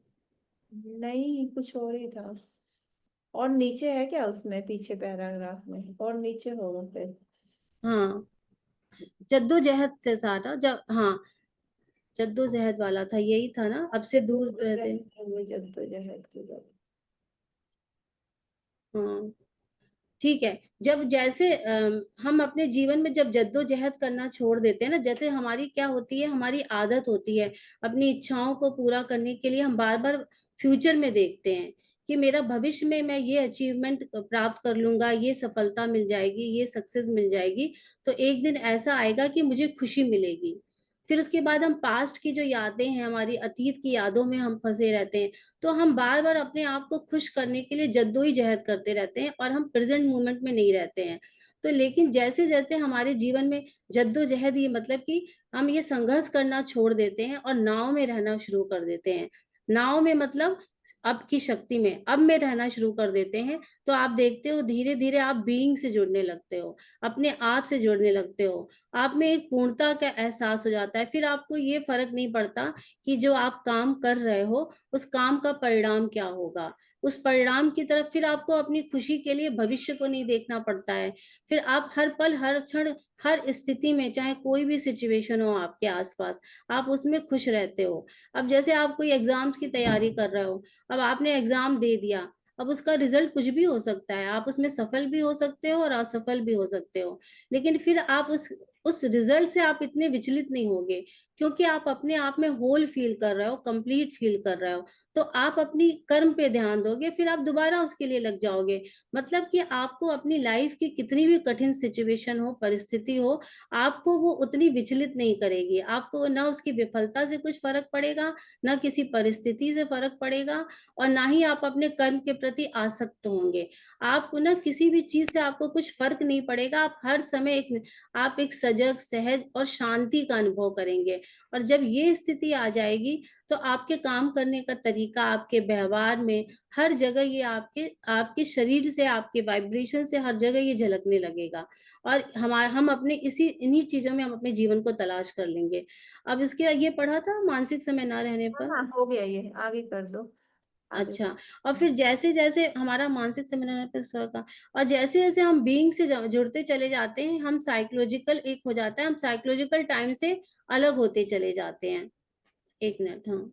[SPEAKER 2] नहीं, कुछ और ही था। और नीचे है क्या उसमें, पीछे पैराग्राफ में और नीचे होगा फिर।
[SPEAKER 1] हाँ, जद्दोजहद से सारा, जब हाँ, जद्दोजहद वाला था, यही था ना, अब से दूर
[SPEAKER 2] दूर
[SPEAKER 1] रहते।
[SPEAKER 2] रहते हुए जद्दोजहद की बात।
[SPEAKER 1] हाँ, ठीक है। जब जैसे हम अपने जीवन में जब जद्दोजहद करना छोड़ देते हैं ना, जैसे हमारी क्या होती है, हमारी आदत होती है अपनी इच्छाओं को पूरा करने के लिए हम बार बार फ्यूचर में देखते हैं कि मेरा भविष्य में मैं ये अचीवमेंट प्राप्त कर लूंगा, ये सफलता मिल जाएगी, ये सक्सेस मिल जाएगी, तो एक दिन ऐसा आएगा कि मुझे खुशी मिलेगी। फिर उसके बाद हम पास्ट की जो यादें हैं, हमारी अतीत की यादों में हम फंसे रहते हैं। तो हम बार बार अपने आप को खुश करने के लिए जद्दोजहद करते रहते हैं और हम प्रेजेंट मोमेंट में नहीं रहते हैं। तो लेकिन जैसे जैसे हमारे जीवन में जद्दोजहद, ये मतलब कि हम ये संघर्ष करना छोड़ देते हैं और नाव में रहना शुरू कर देते हैं। नाव में मतलब अब की शक्ति में, अब में रहना शुरू कर देते हैं। तो आप देखते हो धीरे धीरे आप बीइंग से जुड़ने लगते हो, अपने आप से जुड़ने लगते हो। आप में एक पूर्णता का एहसास हो जाता है। फिर आपको ये फर्क नहीं पड़ता कि जो आप काम कर रहे हो उस काम का परिणाम क्या होगा। उस परिणाम की तरफ फिर आपको अपनी खुशी के लिए भविष्य को नहीं देखना पड़ता है। फिर आप हर पल, हर क्षण, हर स्थिति में, चाहे कोई भी सिचुएशन हो आपके आसपास, आप उसमें खुश रहते हो। अब जैसे आप कोई एग्जाम्स की तैयारी कर रहे हो, अब आपने एग्जाम दे दिया, अब उसका रिजल्ट कुछ भी हो सकता है, आप उसमें सफल भी हो सकते हो और असफल भी हो सकते हो। लेकिन फिर आप उस रिजल्ट से आप इतने विचलित नहीं होगे, क्योंकि आप अपने आप में होल फील कर रहे हो, कंप्लीट फील कर रहे हो। तो आप अपनी कर्म पे ध्यान दोगे, फिर आप दोबारा उसके लिए लग जाओगे। मतलब कि आपको अपनी लाइफ की कितनी भी कठिन सिचुएशन हो, परिस्थिति हो, आपको वो उतनी विचलित नहीं करेगी। आपको ना उसकी विफलता से कुछ फर्क पड़ेगा, ना किसी परिस्थिति से फर्क पड़ेगा, और ना ही आप अपने कर्म के प्रति आसक्त होंगे। आपको ना किसी भी चीज से आपको कुछ फर्क नहीं पड़ेगा। आप हर समय आप एक सजग, सहज और शांति का अनुभव करेंगे। और जब ये स्थिति आ जाएगी तो आपके काम करने का तरीका, आपके व्यवहार में, हर जगह ये आपके आपके शरीर से, आपके वाइब्रेशन से हर जगह ये झलकने लगेगा। और हम अपने इसी इन्हीं चीजों में हम अपने जीवन को तलाश कर लेंगे। अब इसके ये पढ़ा था मानसिक समय ना रहने
[SPEAKER 2] हाँ
[SPEAKER 1] पर।
[SPEAKER 2] हाँ, हो गया, ये आगे कर दो, आगे।
[SPEAKER 1] अच्छा। और फिर जैसे जैसे हमारा मानसिक सम्मेलन पे स्वर का, और जैसे जैसे हम बीइंग से जुड़ते चले जाते हैं, हम साइकोलॉजिकल एक हो जाता है, हम साइकोलॉजिकल टाइम से अलग होते चले जाते हैं। एक मिनट, हाँ।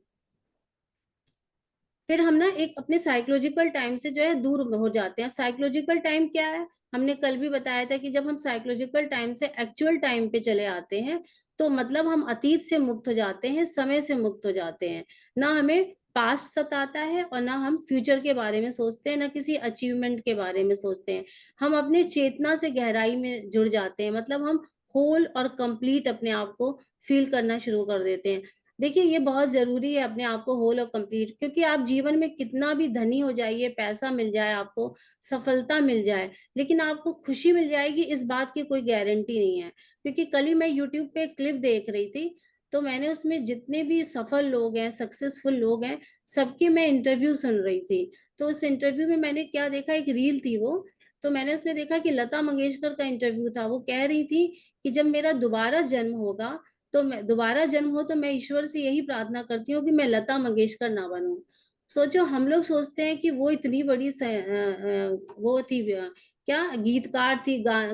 [SPEAKER 1] फिर हम ना एक अपने साइकोलॉजिकल टाइम से जो है दूर हो जाते हैं। साइकोलॉजिकल टाइम क्या है? हमने कल भी बताया था कि जब हम साइकोलॉजिकल टाइम से एक्चुअल टाइम पे चले आते हैं, तो मतलब हम अतीत से मुक्त हो जाते हैं, समय से मुक्त हो जाते हैं। ना हमें पास्ट सताता है और ना हम फ्यूचर के बारे में सोचते हैं, ना किसी अचीवमेंट के बारे में सोचते हैं। हम अपने चेतना से गहराई में जुड़ जाते हैं, मतलब हम होल और कंप्लीट अपने आप को फील करना शुरू कर देते हैं। देखिए, ये बहुत जरूरी है अपने आप को होल और कंप्लीट, क्योंकि आप जीवन में कितना भी धनी हो जाइए, पैसा मिल जाए आपको, सफलता मिल जाए, लेकिन आपको खुशी मिल जाएगी इस बात की कोई गारंटी नहीं है। क्योंकि कल ही मैं यूट्यूब पे एक क्लिप देख रही थी, तो मैंने उसमें जितने भी सफल लोग हैं, सक्सेसफुल लोग हैं, सबके मैं इंटरव्यू सुन रही थी। तो उस इंटरव्यू में मैंने क्या देखा, एक रील थी वो, तो मैंने उसमें देखा कि लता मंगेशकर का इंटरव्यू था। वो कह रही थी कि जब मेरा दोबारा जन्म होगा, तो मैं दोबारा जन्म हो तो मैं ईश्वर से यही प्रार्थना करती हूँ कि मैं लता मंगेशकर ना बनूं। सोचो, हम लोग सोचते हैं कि वो इतनी बड़ी वो थी, क्या गीतकार थी,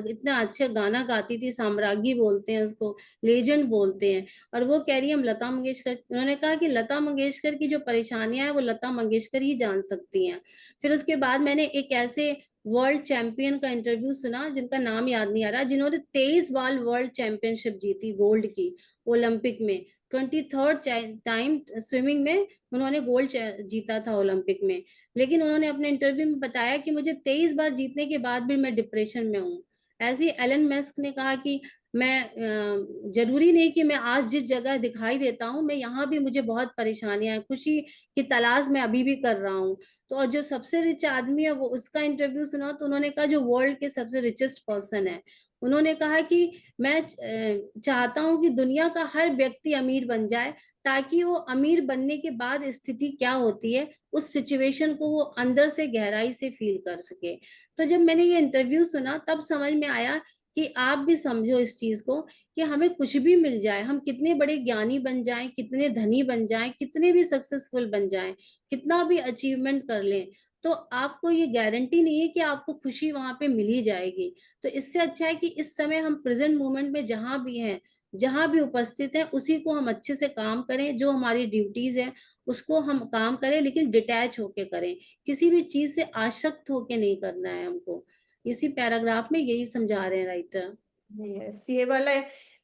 [SPEAKER 1] इतना अच्छा गाना गाती थी, साम्राज्ञी बोलते हैं उसको, लेजेंड बोलते हैं। और वो कह रही है हम लता मंगेशकर, उन्होंने कहा कि लता मंगेशकर की जो परेशानियां हैं वो लता मंगेशकर ही जान सकती हैं। फिर उसके बाद मैंने एक ऐसे वर्ल्ड चैंपियन का इंटरव्यू सुना जिनका नाम याद नहीं आ रहा, जिन्होंने 23 बार वर्ल्ड चैंपियनशिप जीती, गोल्ड की, ओलंपिक में। 23rd टाइम स्विमिंग में उन्होंने गोल्ड जीता था ओलंपिक में। लेकिन उन्होंने अपने इंटरव्यू में बताया कि मुझे 23 बार जीतने के बाद भी मैं डिप्रेशन में हूँ। ऐसे ही एलन मस्क ने कहा कि मैं जरूरी नहीं कि मैं आज जिस जगह दिखाई देता हूँ, मैं यहाँ भी मुझे बहुत परेशानियां हैं, खुशी की तलाश मैं अभी भी कर रहा हूँ। तो और जो सबसे रिच आदमी है, वो उसका इंटरव्यू सुना, तो उन्होंने कहा, जो वर्ल्ड के सबसे रिचेस्ट पर्सन है, उन्होंने कहा कि मैं चाहता हूं कि दुनिया का हर व्यक्ति अमीर बन जाए, ताकि वो अमीर बनने के बाद स्थिति क्या होती है, उस सिचुएशन को वो अंदर से गहराई से फील कर सके। तो जब मैंने ये इंटरव्यू सुना, तब समझ में आया कि आप भी समझो इस चीज को, कि हमें कुछ भी मिल जाए, हम कितने बड़े ज्ञानी बन जाएं, कितने धनी बन जाएं, कितने भी सक्सेसफुल बन जाएं, कितना भी अचीवमेंट कर लें, तो आपको ये गारंटी नहीं है कि आपको खुशी वहां पे मिल ही जाएगी। तो इससे अच्छा है कि इस समय हम प्रेजेंट मोमेंट में जहां भी हैं, जहां भी उपस्थित हैं, उसी को हम अच्छे से काम करें, जो हमारी ड्यूटीज है उसको हम काम करें, लेकिन डिटैच होके करें, किसी भी चीज से आसक्त होके नहीं करना है हमको। इसी पैराग्राफ में यही समझा रहे हैं राइटर।
[SPEAKER 2] यस, ये वाला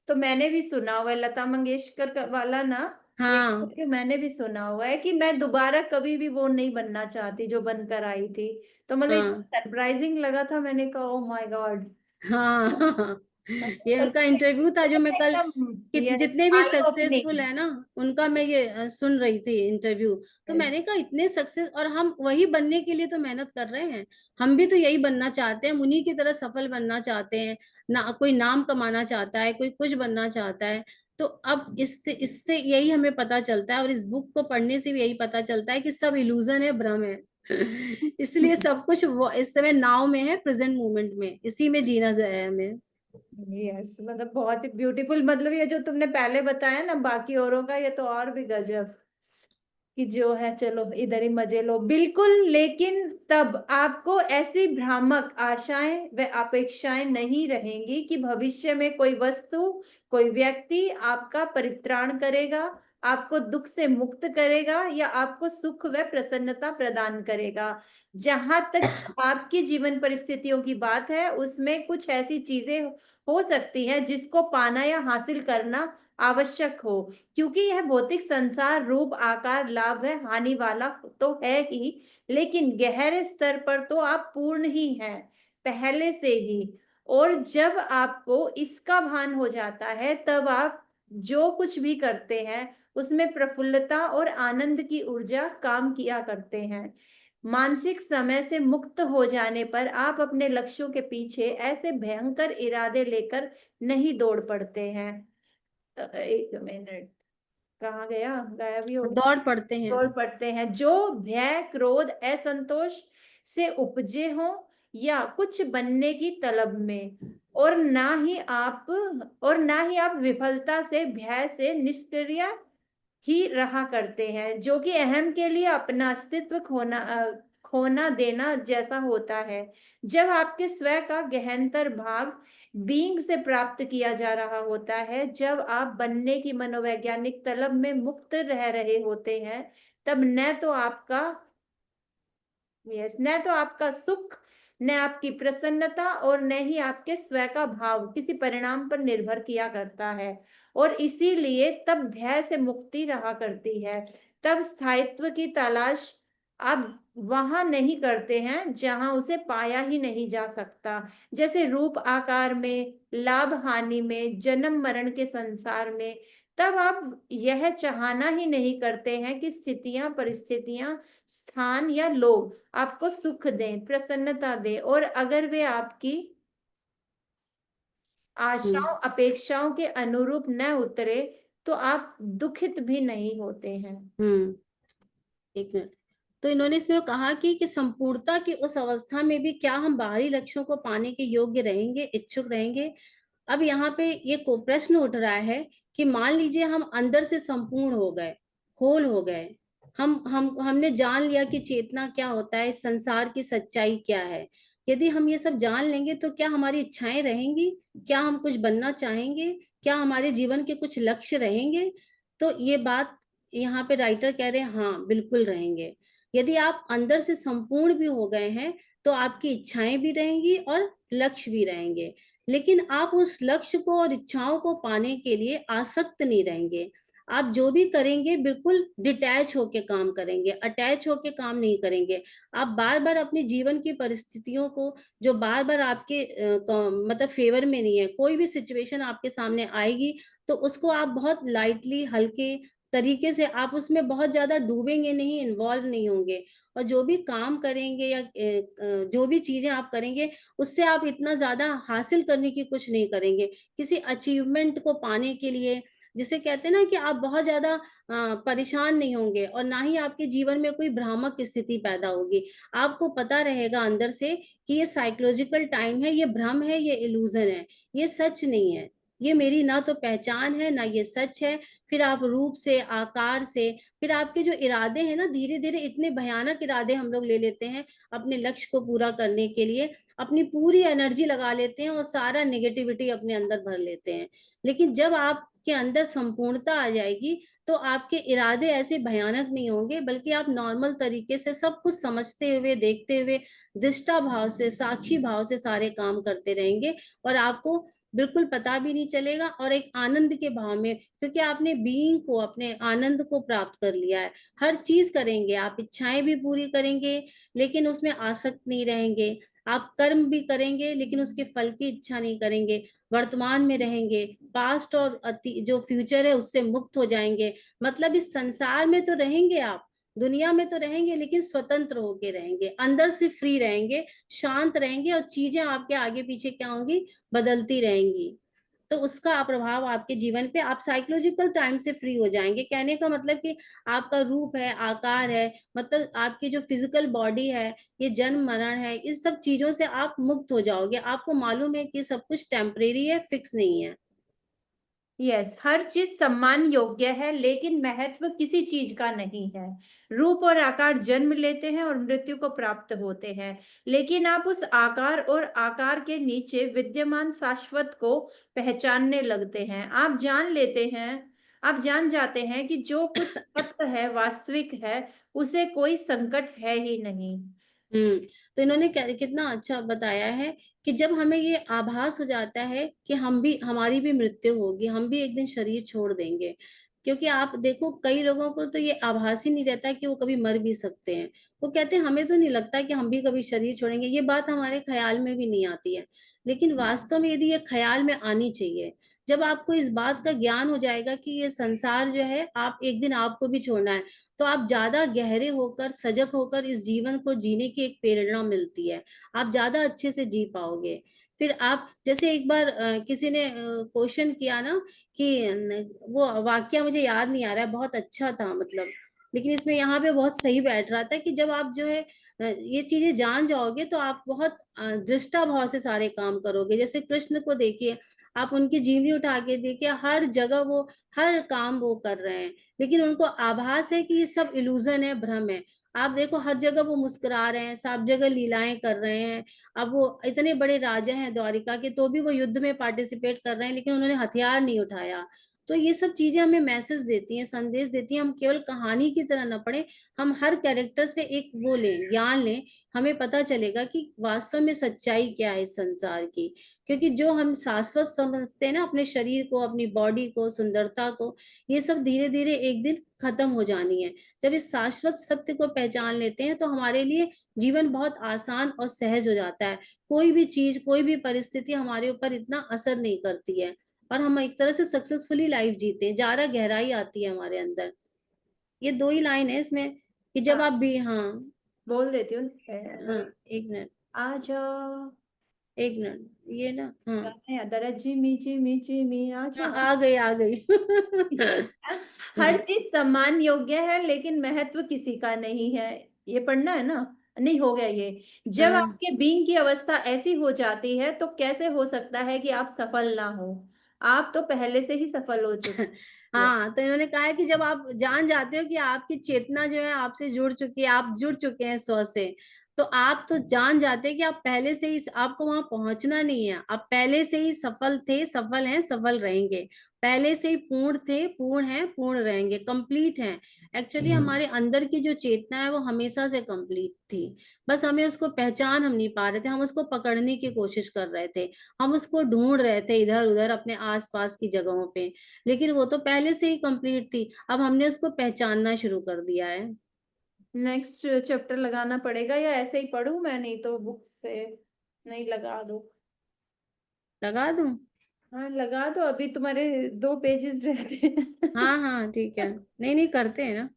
[SPEAKER 2] तो मैंने भी सुना हुआ है, लता मंगेशकर का वाला ना। ये
[SPEAKER 1] हाँ,
[SPEAKER 2] तो मैंने भी सुना हुआ है कि मैं दोबारा कभी भी वो नहीं बनना चाहती जो बनकर आई थी। तो मतलब इतना
[SPEAKER 1] हाँ,
[SPEAKER 2] सरप्राइजिंग लगा था, मैंने कहा ओ माय गॉड।
[SPEAKER 1] हाँ, हाँ। ये
[SPEAKER 2] मतलब
[SPEAKER 1] उनका
[SPEAKER 2] सच
[SPEAKER 1] इंटरव्यू था जो मैं
[SPEAKER 2] में
[SPEAKER 1] कल,
[SPEAKER 2] एकदम यस,
[SPEAKER 1] जितने भी
[SPEAKER 2] आई
[SPEAKER 1] सक्सेसफुल
[SPEAKER 2] ओपनिंग।
[SPEAKER 1] है ना, उनका मैं ये सुन रही थी इंटरव्यू। तो
[SPEAKER 2] यस।
[SPEAKER 1] मैंने कहा, इतने सक्सेस, और हम वही बनने के लिए तो मेहनत कर रहे हैं। हम भी तो यही बनना चाहते हैं, उन्हीं की तरह सफल बनना चाहते हैं ना। कोई नाम कमाना चाहता है, कोई कुछ बनना चाहता है। तो अब इससे इससे यही हमें पता चलता है, और इस बुक को पढ़ने से भी यही पता चलता है कि सब इल्यूजन है, भ्रम है। इसलिए सब कुछ वो इस समय नाव में है, प्रेजेंट मोमेंट में, इसी में जीना है हमें।
[SPEAKER 2] यस, मतलब बहुत ही ब्यूटीफुल। मतलब ये जो तुमने पहले बताया ना बाकी औरों का, ये तो और भी गजब कि जो है, चलो इधर ही मजे लो बिल्कुल। लेकिन तब आपको ऐसी भ्रामक आशाएं व अपेक्षाएं नहीं रहेंगी कि भविष्य में कोई वस्तु, कोई व्यक्ति आपका परित्राण करेगा, आपको दुख से मुक्त करेगा या आपको सुख व प्रसन्नता प्रदान करेगा। जहां तक आपकी जीवन परिस्थितियों की बात है, उसमें कुछ ऐसी चीजें हो सकती हैं जिसको पाना या हासिल करना आवश्यक हो, क्योंकि यह भौतिक संसार रूप आकार लाभ है हानि वाला तो है ही, लेकिन गहरे स्तर पर तो आप पूर्ण ही हैं पहले से ही। और जब आपको इसका भान हो जाता है, तब आप जो कुछ भी करते हैं उसमें प्रफुल्लता और आनंद की ऊर्जा काम किया करते हैं। मानसिक समय से मुक्त हो जाने पर आप अपने लक्ष्यों के पीछे ऐसे भयंकर इरादे लेकर नहीं दौड़ पड़ते हैं। एक मिनट, कहाँ गया, गायब ही हो गया।
[SPEAKER 1] दौड़ पड़ते हैं।
[SPEAKER 2] दौड़ पड़ते हैं जो भय, क्रोध, असंतोष से उपजे हों या कुछ बनने की तलब में। और ना ही आप विफलता से, भय से निष्क्रिय ही रहा करते हैं, जो कि अहम के लिए अपना अस्तित्व खोना देना जैसा होता है। जब आपके स्व का गहनतर भाग बीइंग से प्राप्त किया जा रहा होता है, जब आप बनने की मनोवैज्ञानिक तलब में मुक्त रह रहे होते हैं, तब न तो आपका सुख, न आपकी प्रसन्नता और न ही आपके स्व का भाव किसी परिणाम पर निर्भर किया करता है। और इसीलिए तब भय से मुक्ति रहा करती है। तब स्थायित्व की तलाश आप वहाँ नहीं करते हैं जहाँ उसे पाया ही नहीं जा सकता। जैसे रूप आकार में, लाभ-हानि में, जन्म-मरण के संसार में, तब आप यह चाहना ही नहीं करते हैं कि स्थितियाँ, परिस्थितियाँ, स्थान या लोग आपको सुख दें, प्रसन्नता दें और अगर वे आपकी
[SPEAKER 1] हम्म
[SPEAKER 2] आशाओं, अपेक्षाओं के अनुरूप न उतरे, तो आप दुखित भी नहीं होते हैं।
[SPEAKER 1] हम्म एक मिनट। तो इन्होंने इसमें कहा कि संपूर्णता की उस अवस्था में भी क्या हम बाहरी लक्ष्यों को पाने के योग्य रहेंगे, इच्छुक रहेंगे। अब यहाँ पे ये को प्रश्न उठ रहा है कि मान लीजिए हम अंदर से संपूर्ण हो गए, होल हो गए, हमने जान लिया कि चेतना क्या होता है, संसार की सच्चाई क्या है। यदि हम ये सब जान लेंगे तो क्या हमारी इच्छाएं रहेंगी, क्या हम कुछ बनना चाहेंगे, क्या हमारे जीवन के कुछ लक्ष्य रहेंगे। तो ये बात यहाँ पे राइटर कह रहे हैं, हाँ बिल्कुल रहेंगे। यदि आप अंदर से संपूर्ण भी हो गए हैं तो आपकी इच्छाएं भी रहेंगी और लक्ष्य भी रहेंगे। लेकिन आप उस लक्ष्य को और इच्छाओं को पाने के लिए आसक्त नहीं रहेंगे। आप जो भी करेंगे बिल्कुल डिटैच होके काम करेंगे, अटैच होके काम नहीं करेंगे। आप बार बार अपने जीवन की परिस्थितियों को, जो बार बार आपके मतलब फेवर में नहीं है, कोई भी सिचुएशन आपके सामने आएगी तो उसको आप बहुत लाइटली, हल्के तरीके से, आप उसमें बहुत ज्यादा डूबेंगे नहीं, इन्वॉल्व नहीं होंगे। और जो भी काम करेंगे या जो भी चीजें आप करेंगे उससे आप इतना ज्यादा हासिल करने की कुछ नहीं करेंगे, किसी अचीवमेंट को पाने के लिए। जिसे कहते हैं ना कि आप बहुत ज्यादा परेशान नहीं होंगे और ना ही आपके जीवन में कोई भ्रामक स्थिति पैदा होगी। आपको पता रहेगा अंदर से कि ये साइकोलॉजिकल टाइम है, ये भ्रम है, ये इल्यूजन है, ये सच नहीं है। ये मेरी ना तो पहचान है ना ये सच है। फिर आप रूप से, आकार से, फिर आपके जो इरादे हैं ना, धीरे धीरे इतने भयानक इरादे हम लोग ले लेते हैं अपने लक्ष्य को पूरा करने के लिए, अपनी पूरी एनर्जी लगा लेते हैं और सारा नेगेटिविटी अपने अंदर भर लेते हैं। लेकिन जब आपके अंदर संपूर्णता आ जाएगी तो आपके इरादे ऐसे भयानक नहीं होंगे, बल्कि आप नॉर्मल तरीके से सब कुछ समझते हुए, देखते हुए, दृष्टा भाव से, साक्षी भाव से सारे काम करते रहेंगे। और आपको बिल्कुल पता भी नहीं चलेगा, और एक आनंद के भाव में, क्योंकि आपने बीइंग को, अपने आनंद को प्राप्त कर लिया है। हर चीज करेंगे, आप इच्छाएं भी पूरी करेंगे लेकिन उसमें आसक्त नहीं रहेंगे। आप कर्म भी करेंगे लेकिन उसके फल की इच्छा नहीं करेंगे। वर्तमान में रहेंगे, पास्ट और जो फ्यूचर है उससे मुक्त हो जाएंगे। मतलब इस संसार में तो रहेंगे आप, दुनिया में तो रहेंगे, लेकिन स्वतंत्र होके रहेंगे, अंदर से फ्री रहेंगे, शांत रहेंगे, और चीजें आपके आगे पीछे क्या होंगी, बदलती रहेंगी। तो उसका प्रभाव आपके जीवन पे, आप साइकोलॉजिकल टाइम से फ्री हो जाएंगे। कहने का मतलब कि आपका रूप है, आकार है, मतलब आपकी जो फिजिकल बॉडी है, ये जन्म मरण है, इस सब चीजों से आप मुक्त हो जाओगे। आपको मालूम है कि सब कुछ टेम्परेरी है, फिक्स नहीं है।
[SPEAKER 2] यस, हर चीज सम्मान योग्य है लेकिन महत्व किसी चीज का नहीं है। रूप और आकार जन्म लेते हैं और मृत्यु को प्राप्त होते हैं, लेकिन आप उस आकार और आकार के नीचे विद्यमान शाश्वत को पहचानने लगते हैं। आप जान जाते हैं कि जो कुछ सत्य है, वास्तविक है, उसे कोई संकट है ही नहीं।
[SPEAKER 1] तो इन्होंने कितना अच्छा बताया है कि जब हमें ये आभास हो जाता है कि हम भी, हमारी भी मृत्यु होगी, हम भी एक दिन शरीर छोड़ देंगे। क्योंकि आप देखो, कई लोगों को तो ये आभास ही नहीं रहता कि वो कभी मर भी सकते हैं। वो कहते हैं हमें तो नहीं लगता कि हम भी कभी शरीर छोड़ेंगे, ये बात हमारे ख्याल में भी नहीं आती है। लेकिन वास्तव में यदि ये ख्याल में आनी चाहिए, जब आपको इस बात का ज्ञान हो जाएगा कि ये संसार जो है, आप एक दिन आपको भी छोड़ना है, तो आप ज्यादा गहरे होकर, सजग होकर इस जीवन को जीने की एक प्रेरणा मिलती है। आप ज्यादा अच्छे से जी पाओगे। फिर आप जैसे एक बार किसी ने क्वेश्चन किया ना कि वो वाक्य मुझे याद नहीं आ रहा है, बहुत अच्छा था मतलब, लेकिन इसमें यहाँ पे बहुत सही बैठ रहा था कि जब आप जो है ये चीजें जान जाओगे तो आप बहुत दृष्टा भाव से सारे काम करोगे। जैसे कृष्ण को देखिए, आप उनकी जीवनी उठा के देखिए, हर जगह वो, हर काम वो कर रहे हैं, लेकिन उनको आभास है कि ये सब इल्यूजन है, भ्रम है। आप देखो हर जगह वो मुस्कुरा रहे हैं, सब जगह लीलाएं कर रहे हैं। अब वो इतने बड़े राजा हैं द्वारिका के, तो भी वो युद्ध में पार्टिसिपेट कर रहे हैं, लेकिन उन्होंने हथियार नहीं उठाया। तो ये सब चीजें हमें मैसेज देती हैं, संदेश देती हैं। हम केवल कहानी की तरह न पढ़े, हम हर कैरेक्टर से एक वो लें, ज्ञान लें, हमें पता चलेगा कि वास्तव में सच्चाई क्या है इस संसार की। क्योंकि जो हम शाश्वत समझते हैं ना अपने शरीर को, अपनी बॉडी को, सुंदरता को, ये सब धीरे धीरे एक दिन खत्म हो जानी है। जब इस शाश्वत सत्य को पहचान लेते हैं तो हमारे लिए जीवन बहुत आसान और सहज हो जाता है। कोई भी चीज, कोई भी परिस्थिति हमारे ऊपर इतना असर नहीं करती है, और हम एक तरह से सक्सेसफुली लाइफ जीते हैं, ज्यादा गहराई आती है हमारे अंदर। ये दो ही लाइन है इसमें कि जब
[SPEAKER 2] हाँ,
[SPEAKER 1] आप भी, हाँ।
[SPEAKER 2] बोल देती हूँ।
[SPEAKER 1] हाँ, एक मिनट,
[SPEAKER 2] आजा
[SPEAKER 1] एक मिनट, ये ना, हाँ।
[SPEAKER 2] गाना याद आ रहा है, जिमी जिमी जिमी
[SPEAKER 1] हाँ,
[SPEAKER 2] आजा।
[SPEAKER 1] आ गई, आ गई।
[SPEAKER 2] हर चीज सम्मान योग्य है लेकिन महत्व किसी का नहीं है। ये पढ़ना है ना? नहीं, हो गया ये। जब
[SPEAKER 1] हाँ।
[SPEAKER 2] आपके बीइंग की अवस्था ऐसी हो जाती है तो कैसे हो सकता है कि आप सफल ना हो? आप तो पहले से ही सफल हो चुके हैं।
[SPEAKER 1] हाँ, तो इन्होंने कहा है कि जब आप जान जाते हो कि आपकी चेतना जो है आपसे जुड़ चुकी है, आप जुड़ चुके हैं स्व से, तो आप तो जान जाते हैं कि आप पहले से ही, आपको वहां पहुंचना नहीं है, आप पहले से ही सफल थे, सफल हैं, सफल रहेंगे। पहले से ही पूर्ण थे, पूर्ण हैं, पूर्ण रहेंगे, कंप्लीट हैं। एक्चुअली हमारे अंदर की जो चेतना है वो हमेशा से कंप्लीट थी। बस हमें उसको पहचान हम नहीं पा रहे थे, हम उसको पकड़ने की कोशिश कर रहे थे, हम उसको ढूंढ रहे थे इधर उधर अपने आसपास की जगहों पे। लेकिन वो तो पहले से ही कंप्लीट थी, अब हमने उसको पहचानना शुरू कर दिया है।
[SPEAKER 2] नेक्स्ट चैप्टर लगाना पड़ेगा या ऐसे ही पढूं मैं? नहीं तो बुक से नहीं, लगा दो।
[SPEAKER 1] लगा दूं?
[SPEAKER 2] हाँ, लगा दो, अभी तुम्हारे 2 पेजेस रहते हैं।
[SPEAKER 1] हाँ हाँ, ठीक है, नहीं नहीं, करते हैं ना।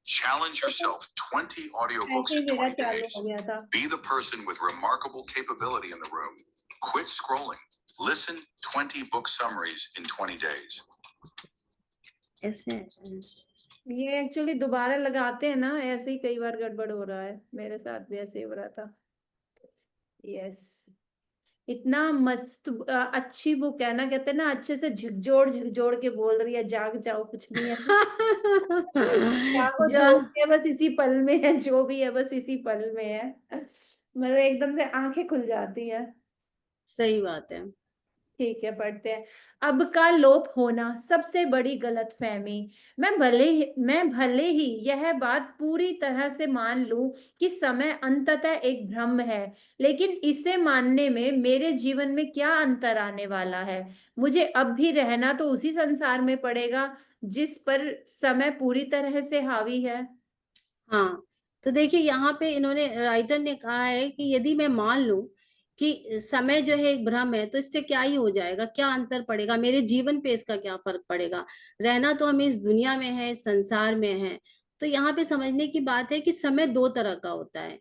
[SPEAKER 3] Challenge yourself 20 audiobooks
[SPEAKER 2] ऐसे ही
[SPEAKER 3] in
[SPEAKER 2] मेरा
[SPEAKER 3] 20
[SPEAKER 2] चालू
[SPEAKER 3] days.
[SPEAKER 2] हो गया था।
[SPEAKER 3] Be the person with remarkable capability in the room. Quit scrolling. Listen 20 book summaries in 20 days.
[SPEAKER 1] इसमें
[SPEAKER 2] ये एक्चुअली दोबारा लगाते हैं ना, ऐसे ही कई बार गड़बड़ हो रहा है, मेरे साथ भी ऐसे ही हो रहा था। यस, इतना मस्त अच्छी बुक है ना, कहते हैं ना, अच्छे से झकझोर झकझोर के बोल रही है, जाग जाओ, कुछ भी है। जागो,
[SPEAKER 1] जो,
[SPEAKER 2] जो भी है बस इसी पल में है, जो भी है बस इसी पल में है। मतलब एकदम से आंखें खुल जाती है।
[SPEAKER 1] सही बात है।
[SPEAKER 2] ठीक है, पढ़ते हैं। अब का लोप होना सबसे बड़ी गलतफहमी। मैं भले ही यह बात पूरी तरह से मान लूं कि समय अंततः एक भ्रम है, लेकिन इसे मानने में मेरे जीवन में क्या अंतर आने वाला है? मुझे अब भी रहना तो उसी संसार में पड़ेगा जिस पर समय पूरी तरह से हावी है।
[SPEAKER 1] हाँ, तो देखिए यहाँ पे इन्होंने, राइटर ने कहा है कि यदि मैं मान लूं कि समय जो है एक भ्रम है, तो इससे क्या ही हो जाएगा, क्या अंतर पड़ेगा मेरे जीवन पे, इसका क्या फर्क पड़ेगा? रहना तो हमें इस दुनिया में है, इस संसार में है। तो यहाँ पे समझने की बात है कि समय दो तरह का होता है।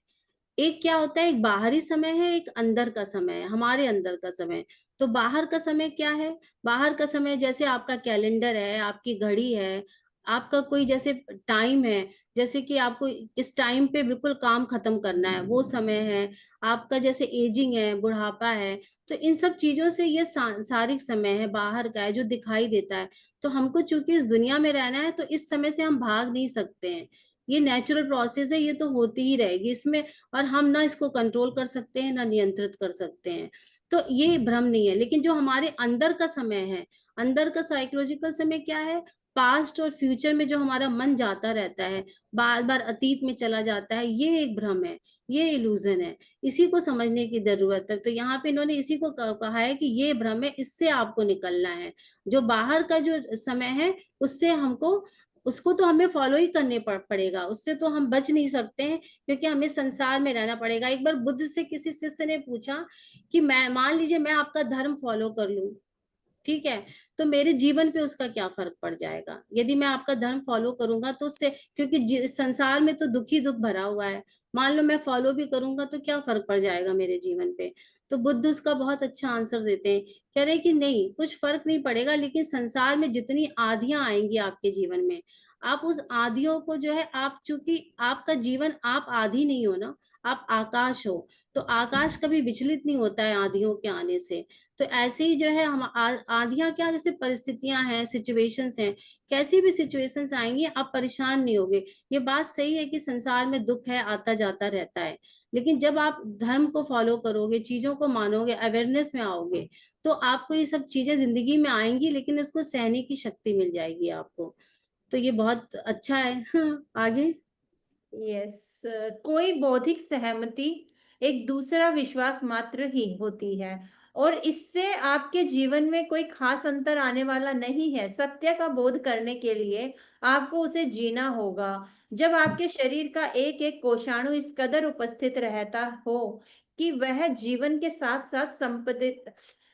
[SPEAKER 1] एक क्या होता है, एक बाहरी समय है, एक अंदर का समय है, हमारे अंदर का समय। तो बाहर का समय क्या है? बाहर का समय जैसे आपका कैलेंडर है, आपकी घड़ी है, आपका कोई जैसे टाइम है, जैसे कि आपको इस टाइम पे बिल्कुल काम खत्म करना है, वो समय है। आपका जैसे एजिंग है, बुढ़ापा है। तो इन सब चीजों से ये सांसारिक समय है, बाहर का है, जो दिखाई देता है। तो हमको चूंकि इस दुनिया में रहना है, तो इस समय से हम भाग नहीं सकते हैं। ये नेचुरल प्रोसेस है, ये तो होती ही रहेगी इसमें। और हम ना इसको कंट्रोल कर सकते हैं, ना नियंत्रित कर सकते हैं। तो ये भ्रम नहीं है। लेकिन जो हमारे अंदर का समय है, अंदर का साइकोलॉजिकल समय क्या है, पास्ट और फ्यूचर में जो हमारा मन जाता रहता है, बार बार अतीत में चला जाता है, ये एक भ्रम है, ये इल्यूजन है। इसी को समझने की जरूरत है। तो यहाँ पे इन्होंने इसी को कहा है कि ये भ्रम है, इससे आपको निकलना है। जो बाहर का जो समय है, उससे हमको, उसको तो हमें फॉलो ही करने पड़ेगा, उससे तो हम बच नहीं सकते हैं, क्योंकि हमें संसार में रहना पड़ेगा। एक बार बुद्ध से किसी शिष्य ने पूछा कि मैं, मान लीजिए मैं आपका धर्म फॉलो कर लूं, ठीक है, तो मेरे जीवन पे उसका क्या फर्क पड़ जाएगा? यदि मैं आपका धर्म फॉलो करूंगा तो उससे, क्योंकि संसार में तो दुख ही दुख भरा हुआ है, मान लो मैं फॉलो भी करूंगा तो क्या फर्क पड़ जाएगा मेरे जीवन पे? तो बुद्ध उसका बहुत अच्छा आंसर देते हैं, कह रहे हैं कि नहीं, कुछ फर्क नहीं पड़ेगा, लेकिन संसार में जितनी आधियां आएंगी आपके जीवन में, आप उस आधियों को जो है, आप चूंकि आपका जीवन, आप आधी नहीं हो ना, आप आकाश हो, तो आकाश कभी विचलित नहीं होता है आंधियों के आने से। तो ऐसे ही जो है हम आंधियां क्या, जैसे परिस्थितियां हैं, सिचुएशंस हैं, कैसी भी सिचुएशंस आएंगी आप परेशान नहीं होगे। ये बात सही है कि संसार में दुख है, आता जाता रहता है, लेकिन जब आप धर्म को फॉलो करोगे, चीजों को मानोगे, अवेयरनेस में आओगे, तो आपको ये सब चीजें जिंदगी में आएंगी, लेकिन इसको सहने की शक्ति मिल जाएगी आपको। तो ये बहुत अच्छा है। हाँ, आगे।
[SPEAKER 2] यस, कोई बौद्धिक सहमति एक दूसरा विश्वास मात्र ही होती है, और इससे आपके जीवन में कोई खास अंतर आने वाला नहीं है। सत्य का बोध करने के लिए आपको उसे जीना होगा। जब आपके शरीर का एक एक कोशाणु इस कदर उपस्थित रहता हो कि वह जीवन के साथ साथ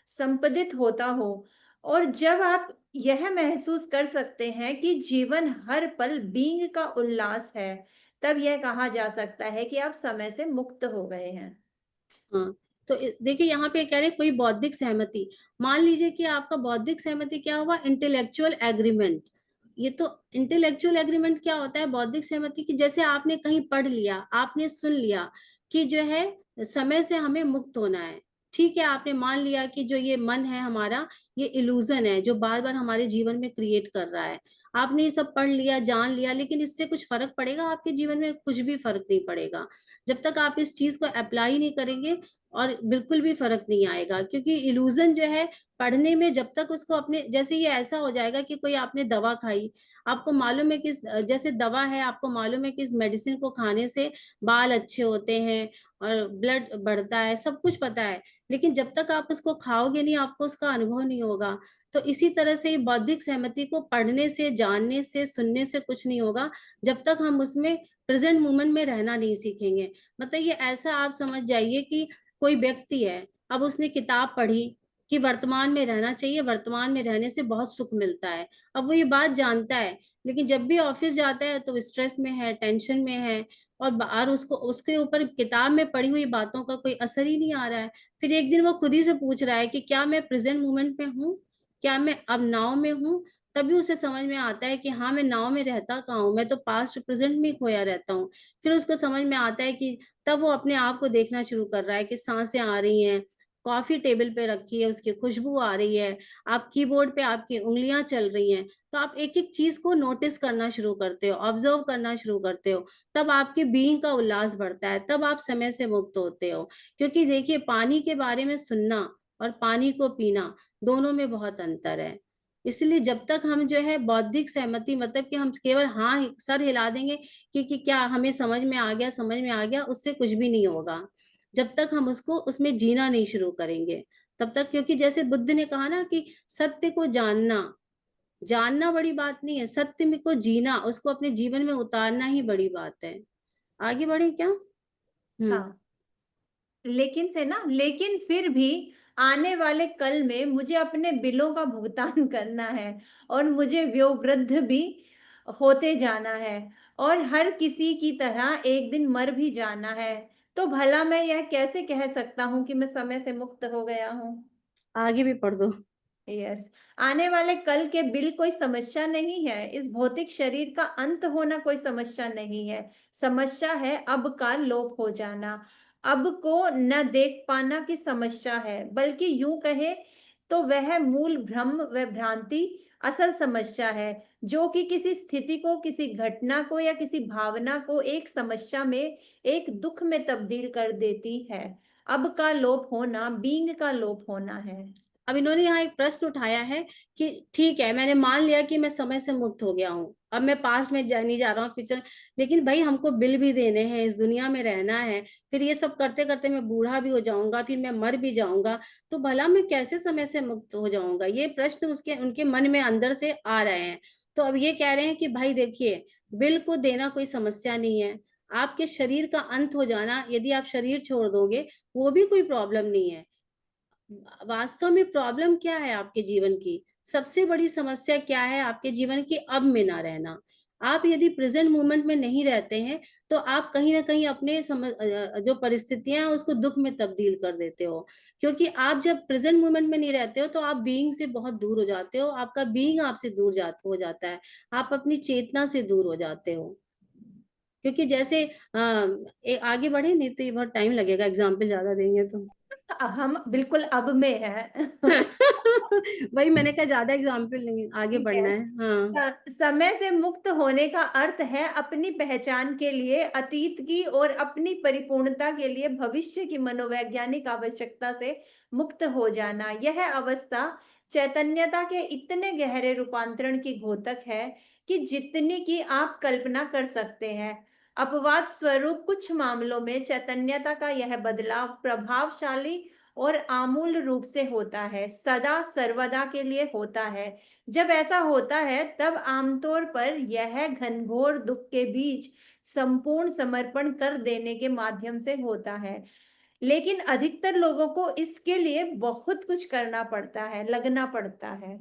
[SPEAKER 2] संपदित होता हो, और जब आप यह महसूस कर सकते हैं कि जीवन हर पल बीइंग का उल्लास है, तब यह कहा जा सकता है कि आप समय से मुक्त हो गए हैं।
[SPEAKER 1] हाँ, तो देखिए यहाँ पे कह रहे हैं कोई बौद्धिक सहमति। मान लीजिए कि आपका बौद्धिक सहमति क्या हुआ, इंटेलेक्चुअल एग्रीमेंट। ये तो इंटेलेक्चुअल एग्रीमेंट क्या होता है बौद्धिक सहमति की, जैसे आपने कहीं पढ़ लिया, आपने सुन लिया कि जो है समय से हमें मुक्त होना है। ठीक है, आपने मान लिया कि जो ये मन है हमारा, ये इल्यूजन है जो बार बार हमारे जीवन में क्रिएट कर रहा है। आपने ये सब पढ़ लिया, जान लिया, लेकिन इससे कुछ फर्क पड़ेगा आपके जीवन में? कुछ भी फर्क नहीं पड़ेगा जब तक आप इस चीज को अप्लाई नहीं करेंगे, और बिल्कुल भी फर्क नहीं आएगा, क्योंकि इल्यूजन जो है पढ़ने में, जब तक उसको अपने, जैसे ये ऐसा हो जाएगा कि कोई आपने दवा खाई, आपको मालूम है कि जैसे दवा है, आपको मालूम है कि इस मेडिसिन को खाने से बाल अच्छे होते हैं और ब्लड बढ़ता है, सब कुछ पता है, लेकिन जब तक आप उसको खाओगे नहीं, आपको उसका अनुभव नहीं होगा। तो इसी तरह से बौद्धिक सहमति को पढ़ने से, जानने से, सुनने से कुछ नहीं होगा, जब तक हम उसमें प्रेजेंट मोमेंट में रहना नहीं सीखेंगे। मतलब ये ऐसा आप समझ जाइए कि कोई व्यक्ति है, अब उसने किताब पढ़ी कि वर्तमान में रहना चाहिए, वर्तमान में रहने से बहुत सुख मिलता है, अब वो ये बात जानता है, लेकिन जब भी ऑफिस जाता है तो स्ट्रेस में है, टेंशन में है, और बाहर उसको, उसके ऊपर किताब में पढ़ी हुई बातों का कोई असर ही नहीं आ रहा है। फिर एक दिन वो खुद ही से पूछ रहा है कि क्या मैं प्रेजेंट मोमेंट में हूँ, क्या मैं अब नाव में हूँ? तभी उसे समझ में आता है कि हाँ, मैं नाव में रहता कहाँ हूँ, मैं तो पास्ट प्रेजेंट में खोया रहता हूँ। फिर उसको समझ में आता है कि तब वो अपने आप को देखना शुरू कर रहा है कि सांसें आ रही हैं, कॉफी टेबल पे रखी है, उसकी खुशबू आ रही है, आप कीबोर्ड पे आपकी उंगलियां चल रही हैं। तो आप एक एक चीज को नोटिस करना शुरू करते हो, ऑब्जर्व करना शुरू करते हो, तब आपकी बीइंग का उल्लास बढ़ता है, तब आप समय से मुक्त होते हो। क्योंकि देखिए, पानी के बारे में सुनना और पानी को पीना, दोनों में बहुत अंतर है। इसलिए जब तक हम जो है बौद्धिक सहमति, मतलब कि हम केवल हाँ सर हिला देंगे कि क्या हमें समझ में आ गया, समझ में आ गया, उससे कुछ भी नहीं होगा जब तक हम उसको, उसमें जीना नहीं शुरू करेंगे तब तक। क्योंकि जैसे बुद्ध ने कहा ना कि सत्य को जानना, जानना बड़ी बात नहीं है, सत्य में को जीना, उसको अपने जीवन में उतारना ही बड़ी बात है। आगे बढ़े क्या?
[SPEAKER 2] हाँ, लेकिन फिर भी आने वाले कल में मुझे अपने बिलों का भुगतान करना है, और मुझे वयोवृद्ध भी होते जाना है, और हर किसी की तरह एक दिन मर भी जाना है। तो भला मैं यह कैसे कह सकता हूँ कि मैं समय से मुक्त हो गया हूँ?
[SPEAKER 1] आगे भी पढ़ दो।
[SPEAKER 2] यस, आने वाले कल के बिल कोई समस्या नहीं है। इस भौतिक शरीर का अंत होना कोई समस्या नहीं है। समस्या है अब का लोप हो जाना। अब को न देख पाना की समस्या है, बल्कि यूं कहे तो वह मूल भ्रम व भ्रांति असल समस्या है, जो कि किसी स्थिति को, किसी घटना को या किसी भावना को एक समस्या में, एक दुख में तब्दील कर देती है। अब का लोप होना बीइंग का लोप होना है।
[SPEAKER 1] अब इन्होंने यहाँ एक प्रश्न उठाया है कि ठीक है, मैंने मान लिया कि मैं समय से मुक्त हो गया हूँ, अब मैं पास्ट में नहीं जा रहा हूँ, फ्यूचर, लेकिन भाई हमको बिल भी देने हैं, इस दुनिया में रहना है, फिर ये सब करते करते मैं बूढ़ा भी हो जाऊंगा, फिर मैं मर भी जाऊंगा, तो भला मैं कैसे समय से मुक्त हो जाऊंगा? ये प्रश्न उसके, उनके मन में अंदर से आ रहे हैं। तो अब ये कह रहे हैं कि भाई देखिए, बिल को देना कोई समस्या नहीं है, आपके शरीर का अंत हो जाना, यदि आप शरीर छोड़ दोगे, वो भी कोई प्रॉब्लम नहीं है। वास्तव में प्रॉब्लम क्या है आपके जीवन की? सबसे बड़ी समस्या क्या है आपके जीवन की? अब में ना रहना। आप यदि प्रेजेंट मोमेंट में नहीं रहते हैं, तो आप कहीं ना कहीं अपने जो परिस्थितियां हैं उसको दुख में तब्दील कर देते हो। क्योंकि आप जब प्रेजेंट मोमेंट में नहीं रहते हो, तो आप बीइंग से बहुत दूर हो जाते हो, आपका बीइंग आपसे दूर हो जाता है, आप अपनी चेतना से दूर हो जाते हो। क्योंकि जैसे आगे बढ़े नहीं तो ये बहुत टाइम लगेगा, एग्जाम्पल ज्यादा देंगे तो।
[SPEAKER 2] हम बिल्कुल अब में हैं।
[SPEAKER 1] वही मैंने कहा, ज्यादा एग्जाम्पल नहीं, आगे बढ़ना
[SPEAKER 2] यस,
[SPEAKER 1] है। हाँ।
[SPEAKER 2] समय से मुक्त होने का अर्थ है अपनी पहचान के लिए अतीत की और अपनी परिपूर्णता के लिए भविष्य की मनोवैज्ञानिक आवश्यकता से मुक्त हो जाना। यह अवस्था चैतन्यता के इतने गहरे रूपांतरण की घोतक है कि जितनी की आप कल्पना कर सकते हैं। अपवाद स्वरूप कुछ मामलों में चैतन्यता का यह बदलाव प्रभावशाली और आमूल रूप से होता है, सदा सर्वदा के लिए होता है। जब ऐसा होता है तब आमतौर पर यह घनघोर दुख के बीच संपूर्ण समर्पण कर देने के माध्यम से होता है। लेकिन अधिकतर लोगों को इसके लिए बहुत कुछ करना पड़ता है, लगना पड़ता है।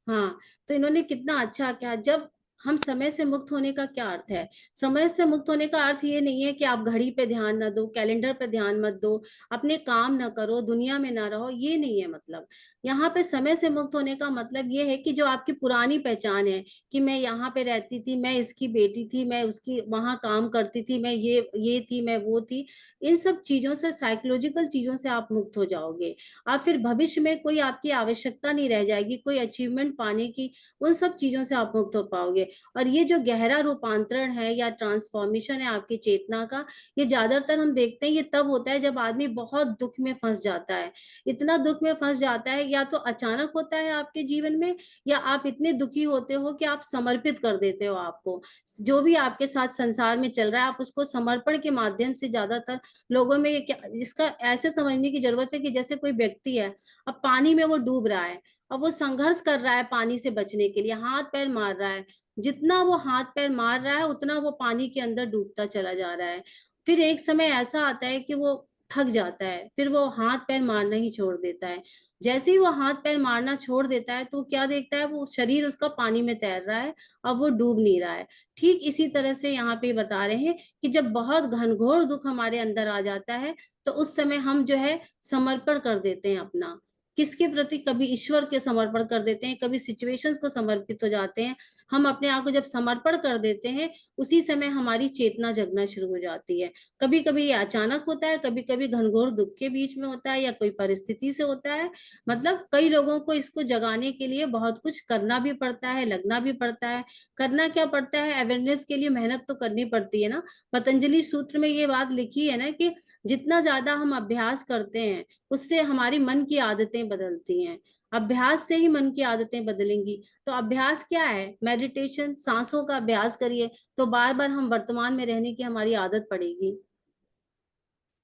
[SPEAKER 1] हाँ, तो इन्होंने कितना अच्छा किया। जब हम समय से मुक्त होने का क्या अर्थ है? समय से मुक्त होने का अर्थ ये नहीं है कि आप घड़ी पे ध्यान न दो, कैलेंडर पे ध्यान मत दो, अपने काम न करो, दुनिया में ना रहो, ये नहीं है मतलब। यहाँ पे समय से मुक्त होने का मतलब ये है कि जो आपकी पुरानी पहचान है, कि मैं यहाँ पे रहती थी, मैं इसकी बेटी थी, मैं उसकी वहां काम करती थी, मैं ये थी, मैं वो थी, इन सब चीजों से, साइकोलॉजिकल चीजों से आप मुक्त हो जाओगे। आप फिर भविष्य में कोई आपकी आवश्यकता नहीं रह जाएगी, कोई अचीवमेंट पाने की, उन सब चीजों से आप मुक्त हो पाओगे। और ये जो गहरा रूपांतरण है या ट्रांसफॉर्मेशन है आपकी चेतना का, ये ज्यादातर हम देखते हैं ये तब होता है जब आदमी बहुत दुख में फंस जाता है। इतना दुख में फंस जाता है, या तो अचानक होता है आपके जीवन में, या आप इतने दुखी होते हो कि आप समर्पित कर देते हो आपको। जो भी आपके साथ संसार में चल रहा है, आप उसको समर्पण के माध्यम से, ज्यादातर लोगों में ये क्या, जिसका ऐसे समझने की जरूरत है कि जैसे कोई व्यक्ति है, अब पानी में वो डूब रहा है, अब वो संघर्ष कर रहा है पानी से बचने के लिए, हाथ पैर मार रहा है, जितना वो हाथ पैर मार रहा है उतना वो पानी के अंदर डूबता चला जा रहा है। फिर एक समय ऐसा आता है कि वो थक जाता है, फिर वो हाथ पैर मारना ही छोड़ देता है। जैसे ही वो हाथ पैर मारना छोड़ देता है तो वो क्या देखता है, वो शरीर उसका पानी में तैर रहा है, अब वो डूब नहीं रहा है। ठीक इसी तरह से यहाँ पे बता रहे हैं कि जब बहुत घनघोर दुख हमारे अंदर आ जाता है, तो उस समय हम जो है समर्पण कर देते हैं अपना, किसके प्रति, कभी ईश्वर के समर्पण कर देते हैं, कभी सिचुएशंस को समर्पित हो जाते हैं। हम अपने आप को जब समर्पण कर देते हैं, उसी समय हमारी चेतना जगना शुरू हो जाती है। कभी कभी ये अचानक होता है, कभी कभी घनघोर दुख के बीच में होता है, या कोई परिस्थिति से होता है। मतलब कई लोगों को इसको जगाने के लिए बहुत कुछ करना भी पड़ता है, लगना भी पड़ता है। करना क्या पड़ता है, अवेयरनेस के लिए मेहनत तो करनी पड़ती है ना। पतंजलि सूत्र में ये बात लिखी है ना कि जितना ज्यादा हम अभ्यास करते हैं, उससे हमारी मन की आदतें बदलती हैं। अभ्यास से ही मन की आदतें बदलेंगी। तो अभ्यास क्या है, मेडिटेशन, सांसों का अभ्यास करिए, तो बार बार हम वर्तमान में रहने की हमारी आदत पड़ेगी।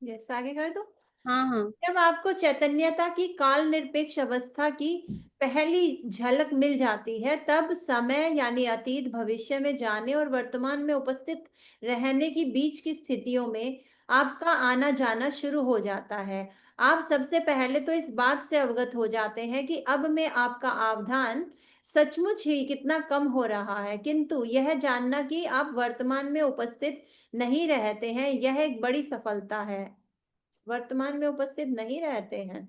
[SPEAKER 2] यस, आगे कर दो।
[SPEAKER 1] हाँ हाँ।
[SPEAKER 2] जब आपको चैतन्यता की काल निरपेक्ष अवस्था की पहली झलक मिल जाती है, तब समय यानी अतीत, भविष्य में जाने और वर्तमान में उपस्थित रहने की बीच की स्थितियों में आपका आना जाना शुरू हो जाता है। आप सबसे पहले तो इस बात से अवगत हो जाते हैं कि अब में आपका आवधान सचमुच ही कितना कम हो रहा है, किंतु यह जानना कि आप वर्तमान में उपस्थित नहीं रहते हैं, यह एक बड़ी सफलता है। वर्तमान में उपस्थित नहीं रहते हैं।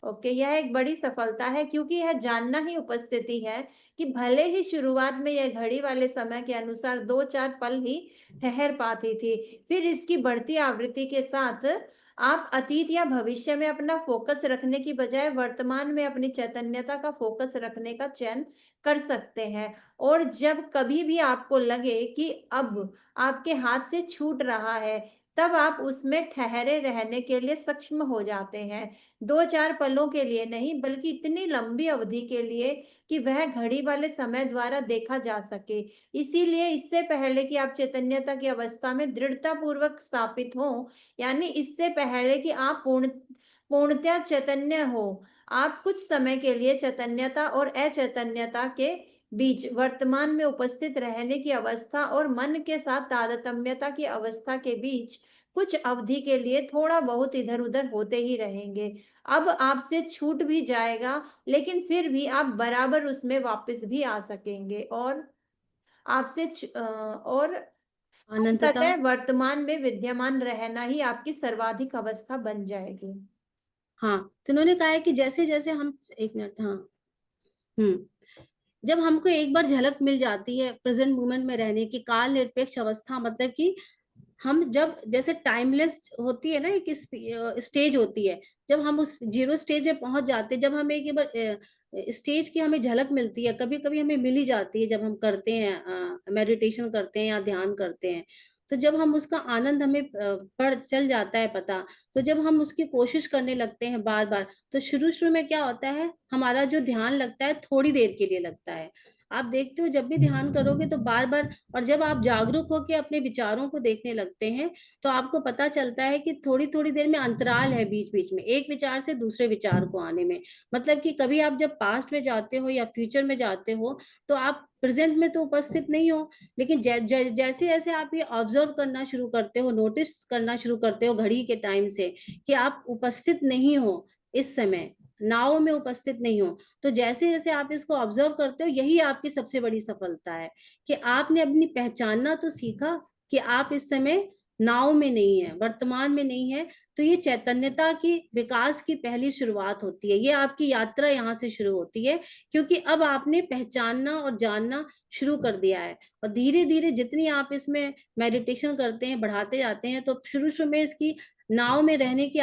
[SPEAKER 2] ओके, यह एक बड़ी सफलता है क्योंकि यह जानना ही उपस्थिति है कि भले ही शुरुआत में यह घड़ी वाले समय के अनुसार 2-4 पल ही ठहर पाती थी, फिर इसकी बढ़ती आवृत्ति के साथ आप अतीत या भविष्य में अपना फोकस रखने की बजाय वर्तमान में अपनी चैतन्यता का फोकस रखने का चयन कर सकते हैं। और जब कभी भी आपको लगे कि अब आपके हाथ से छूट रहा है, तब आप उसमें ठहरे रहने के लिए सक्षम हो जाते हैं। 2-4 पलों के लिए नहीं, बल्कि इतनी लंबी अवधि के लिए कि वह घड़ी वाले समय द्वारा देखा जा सके। इसीलिए इससे पहले कि आप चैतन्यता की अवस्था में दृढ़तापूर्वक स्थापित हों, यानी इससे पहले कि आप पूर्णतया चैतन्य हो, आप कुछ समय के लिए चैतन्यता और अचैतन्यता के बीच वर्तमान में उपस्थित रहने की अवस्था और मन के साथ तारतम्यता की अवस्था के बीच कुछ अवधि के लिए थोड़ा बहुत इधर-उधर होते ही रहेंगे। अब आपसे छूट भी जाएगा, लेकिन फिर भी आप बराबर उसमें वापस भी आ सकेंगे और और
[SPEAKER 1] अनंतता।
[SPEAKER 2] अंततः वर्तमान में विद्यमान रहना ही आपकी सर्वाधिक अवस्था बन जाएगी।
[SPEAKER 1] हाँ, तो उन्होंने कहा है कि जैसे जैसे हम, एक मिनट, हाँ। जब हमको एक बार झलक मिल जाती है प्रेजेंट मोमेंट में रहने की, काल निरपेक्ष अवस्था, मतलब कि हम जब जैसे टाइमलेस होती है ना, एक स्टेज होती है, जब हम उस जीरो स्टेज में पहुंच जाते हैं, जब हमें एक बार स्टेज की हमें झलक मिलती है, कभी कभी हमें मिल ही जाती है जब हम करते हैं, मेडिटेशन करते हैं या ध्यान करते हैं, तो जब हम उसका आनंद हमें पड़ चल जाता है पता, तो जब हम उसकी कोशिश करने लगते हैं बार बार, तो शुरू शुरू में क्या होता है, हमारा जो ध्यान लगता है थोड़ी देर के लिए लगता है। आप देखते हो जब भी ध्यान करोगे तो बार बार, और जब आप जागरूक होकर अपने विचारों को देखने लगते हैं, तो आपको पता चलता है कि थोड़ी थोड़ी देर में अंतराल है बीच बीच में, एक विचार से दूसरे विचार को आने में। मतलब कि कभी आप जब पास्ट में जाते हो या फ्यूचर में जाते हो, तो आप प्रेजेंट में तो उपस्थित नहीं हो, लेकिन जैसे जैसे आप ये ऑब्जर्व करना शुरू करते हो, नोटिस करना शुरू करते हो घड़ी के टाइम से, कि आप उपस्थित नहीं हो इस समय, नाव में उपस्थित नहीं हो, तो जैसे जैसे आप इसको ऑब्जर्व करते हो, यही आपकी सबसे बड़ी सफलता है, कि आपने अपनी पहचानना तो सीखा कि आप इस समय नाव में नहीं है, वर्तमान में नहीं है। तो ये चैतन्यता की विकास की पहली शुरुआत होती है, ये आपकी यात्रा यहाँ से शुरू होती है, क्योंकि अब आपने पहचानना और जानना शुरू कर दिया है। और धीरे धीरे जितनी आप इसमें मेडिटेशन करते हैं, बढ़ाते जाते हैं, तो शुरू शुरू में इसकी नाव में रहने की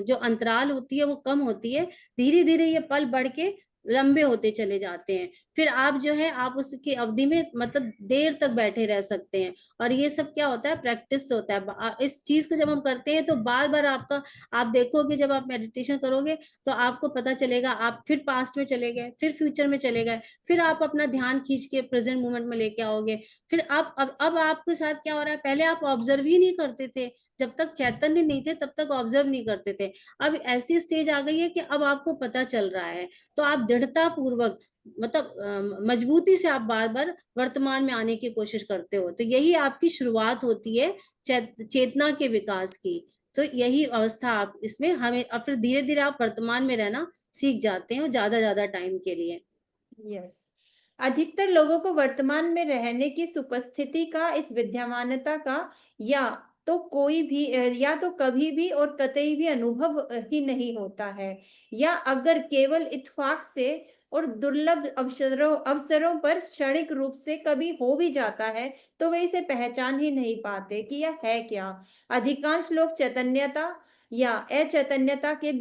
[SPEAKER 1] जो अंतराल होती है वो कम होती है, धीरे धीरे ये पल बढ़ के लंबे होते चले जाते हैं, फिर आप जो है आप उसकी अवधि में मतलब देर तक बैठे रह सकते हैं। और ये सब क्या होता है, प्रैक्टिस होता है, इस चीज को जब हम करते हैं तो बार बार आपका, आप देखोगे जब आप मेडिटेशन करोगे तो आपको पता चलेगा, आप फिर पास्ट में चले गए, फिर फ्यूचर में चले गए, फिर आप अपना ध्यान खींच के प्रेजेंट मोमेंट में लेके आओगे। फिर आप अब आपके साथ क्या हो रहा है, पहले आप ऑब्जर्व ही नहीं करते थे, जब तक चैतन्य नहीं थे तब तक ऑब्जर्व नहीं करते थे, अब ऐसी स्टेज आ गई है कि अब आपको पता चल रहा है, तो आप दृढ़ता पूर्वक, मतलब मजबूती से आप बार बार वर्तमान में आने की कोशिश करते हो, तो यही आपकी शुरुआत होती है चेतना के विकास की। तो यही अवस्था आप इसमें हमें, और फिर धीरे धीरे आप वर्तमान में रहना सीख जाते हो ज्यादा ज्यादा टाइम के लिए।
[SPEAKER 2] यस, अधिकतर लोगों को वर्तमान में रहने की उपस्थिति का, इस विद्यमानता का या तो कोई भी या तो कभी भी और कतई भी अनुभव ही नहीं होता है, या अगर केवल इत्तेफाक से और दुर्लभ अवसरों पर क्षणिक रूप से कभी हो भी जाता है, तो वे इसे पहचान ही नहीं पाते कि यह है क्या। अधिकांश लोग चैतन्यता या अचैतन्यता के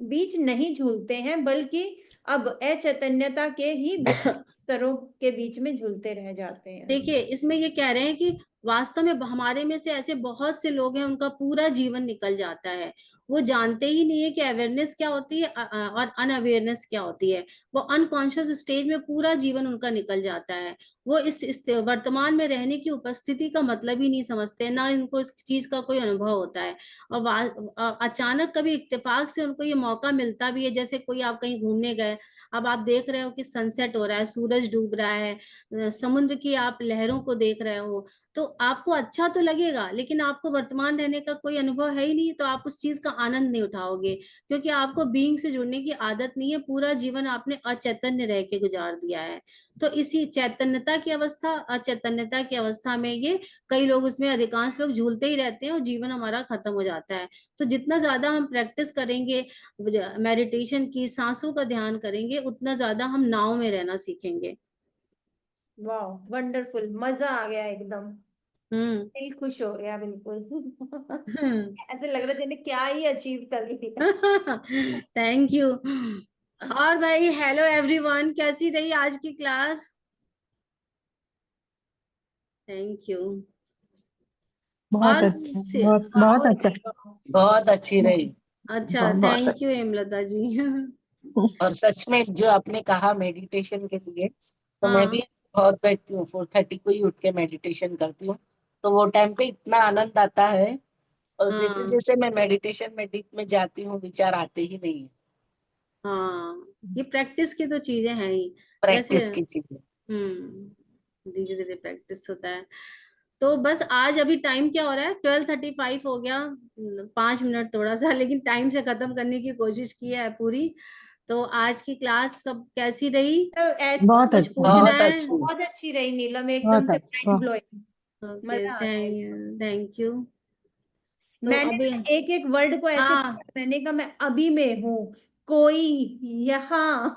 [SPEAKER 2] बीच नहीं झूलते हैं, बल्कि अब अचैतन्यता के ही विभिन्न स्तरों के बीच में झूलते रह जाते हैं।
[SPEAKER 1] देखिए इसमें ये कह रहे हैं कि वास्तव में हमारे में से ऐसे बहुत से लोग हैं, उनका पूरा जीवन निकल जाता है, वो जानते ही नहीं है कि अवेयरनेस क्या होती है और अनअवेयरनेस क्या होती है। वो अनकॉन्शियस स्टेज में पूरा जीवन उनका निकल जाता है, वो इस वर्तमान में रहने की उपस्थिति का मतलब ही नहीं समझते, ना इनको इस चीज का कोई अनुभव होता है। और अचानक कभी इत्तेफाक से उनको ये मौका मिलता भी है, जैसे कोई आप कहीं घूमने गए, अब आप देख रहे हो कि सनसेट हो रहा है, सूरज डूब रहा है, समुद्र की आप लहरों को देख रहे हो, तो आपको अच्छा तो लगेगा, लेकिन आपको वर्तमान रहने का कोई अनुभव है ही नहीं, तो आप उस चीज का आनंद नहीं उठाओगे, क्योंकि आपको बीइंग से जुड़ने की आदत नहीं है, पूरा जीवन आपने अचैतन्य रह के गुजार दिया है। तो इसी चैतन्यता की अवस्था, अचैतन्यता की अवस्था में ये कई लोग, उसमें अधिकांश लोग झूलते ही रहते हैं और जीवन हमारा खत्म हो जाता है। तो जितना ज्यादा हम प्रैक्टिस करेंगे मेडिटेशन की, सांसों का ध्यान करेंगे, उतना ज्यादा हम नाव में रहना सीखेंगे।
[SPEAKER 2] वाह, वंडरफुल, मजा आ गया एकदम,
[SPEAKER 1] हम्म।
[SPEAKER 2] दिल खुश हो गया बिल्कुल।
[SPEAKER 1] हम्म।
[SPEAKER 2] ऐसे लग रहा है जैसे क्या ही अचीव कर लिया।
[SPEAKER 1] Thank you. और भाई हेलो एवरीवन, कैसी रही आज की क्लास? Thank you.
[SPEAKER 4] बहुत
[SPEAKER 1] और
[SPEAKER 4] अच्छा,
[SPEAKER 1] से,
[SPEAKER 4] बहुत बहुत अच्छा,
[SPEAKER 5] बहुत अच्छी रही।
[SPEAKER 1] अच्छा,
[SPEAKER 4] बहुत
[SPEAKER 1] थैंक यू
[SPEAKER 4] अच्छा।
[SPEAKER 1] हेमलता जी।
[SPEAKER 5] और सच में जो आपने कहा मेडिटेशन के लिए, तो मैं भी
[SPEAKER 1] हाँ
[SPEAKER 5] बहुत बैठती हूँ, 4:30 को ही उठ के मेडिटेशन करती हूँ। तो वो टाइम पे इतना आनंद आता है, और जैसे
[SPEAKER 1] हाँ
[SPEAKER 5] जैसे मैं मेडिटेशन में डीप में जाती हूँ, विचार आते ही नहीं है।
[SPEAKER 1] हाँ, ये प्रैक्टिस की तो चीजें हैं ही। जैसे
[SPEAKER 5] प्रैक्टिस की चीज है।
[SPEAKER 1] धीरे धीरे प्रैक्टिस होता है। तो बस आज अभी टाइम क्या हो रहा है, 12:35 हो गया, 5 मिनट थोड़ा सा, लेकिन टाइम से खत्म करने की कोशिश की है पूरी। तो आज की क्लास सब कैसी रही?
[SPEAKER 2] तो ऐसे
[SPEAKER 4] बहुत
[SPEAKER 1] कुछ
[SPEAKER 4] अच्छा,
[SPEAKER 1] पूछना
[SPEAKER 5] बहुत
[SPEAKER 1] है?
[SPEAKER 5] अच्छी।
[SPEAKER 2] बहुत अच्छी रही नीलम, एकदम
[SPEAKER 4] बहुत
[SPEAKER 2] से माइंड
[SPEAKER 4] अच्छा।
[SPEAKER 2] ब्लोइंग,
[SPEAKER 1] ओके,
[SPEAKER 2] मजा आ गया एकदम।
[SPEAKER 1] Thank you. तो
[SPEAKER 2] मैंने
[SPEAKER 1] अभी
[SPEAKER 2] ना एक एक वर्ड को ऐसे
[SPEAKER 1] हाँ
[SPEAKER 2] पकड़ा, मैंने कहा मैं अभी में हूँ, कोई यहाँ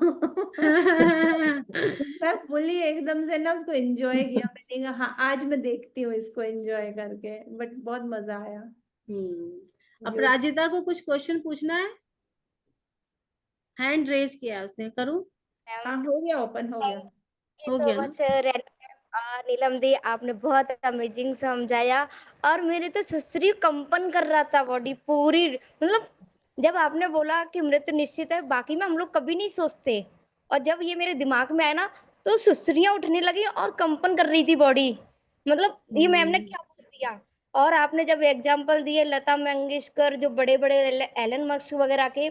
[SPEAKER 2] मैं फुली एकदम से ना उसको एंजॉय किया। मैंने कहा हाँ आज मैं देखती हूँ इसको एंजॉय करके, बट बहुत मजा आया।
[SPEAKER 1] अपराजिता को कुछ क्वेश्चन पूछना है? हैंड रेज किया है उसने, करूं?
[SPEAKER 2] हाँ हो गया, ओपन हो गया।
[SPEAKER 1] हो गया ना?
[SPEAKER 4] नीलम दी, आपने बहुत अमेजिंग समझाया और मेरे तो सुसरी कंपन कर रहा था बॉडी पूरी। मतलब जब आपने बोला कि मृत्यु निश्चित है, बाकी में हम लोग कभी नहीं सोचते, और जब ये मेरे दिमाग में आया ना तो सुसरियां उठने लगी और कंपन कर रही थी बॉडी। मतलब ये मैम ने क्या बोल दिया। और आपने जब एग्जाम्पल दिए लता मंगेशकर, जो बड़े बड़े एलन मस्क वगैरह के,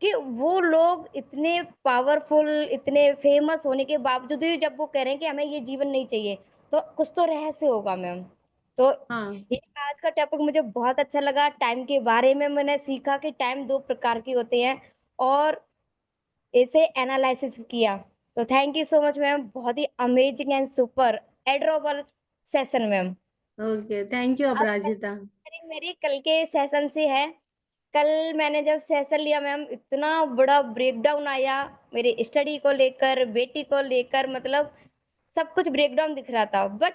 [SPEAKER 4] कि वो लोग इतने पावरफुल, इतने फेमस होने के बावजूद भी जब वो कह रहे हैं कि हमें ये जीवन नहीं चाहिए, तो कुछ तो रहस्य होगा मैम। तो
[SPEAKER 1] हाँ।
[SPEAKER 4] ये आज का टॉपिक मुझे बहुत अच्छा लगा। टाइम के बारे में मैंने सीखा कि टाइम 2 प्रकार के होते हैं और इसे एनालिसिस किया। तो thank you so much ma'am, बहुत ही amazing and super adorable session ma'am.
[SPEAKER 1] Okay, thank you
[SPEAKER 4] अब
[SPEAKER 1] अपराजिता।
[SPEAKER 4] मेरी कल के सेशन से है। कल मैंने जब सेशन लिया मैम, इतना बड़ा ब्रेकडाउन आया मेरी स्टडी को लेकर, बेटी को लेकर, मतलब सब कुछ ब्रेकडाउन दिख रहा था। बट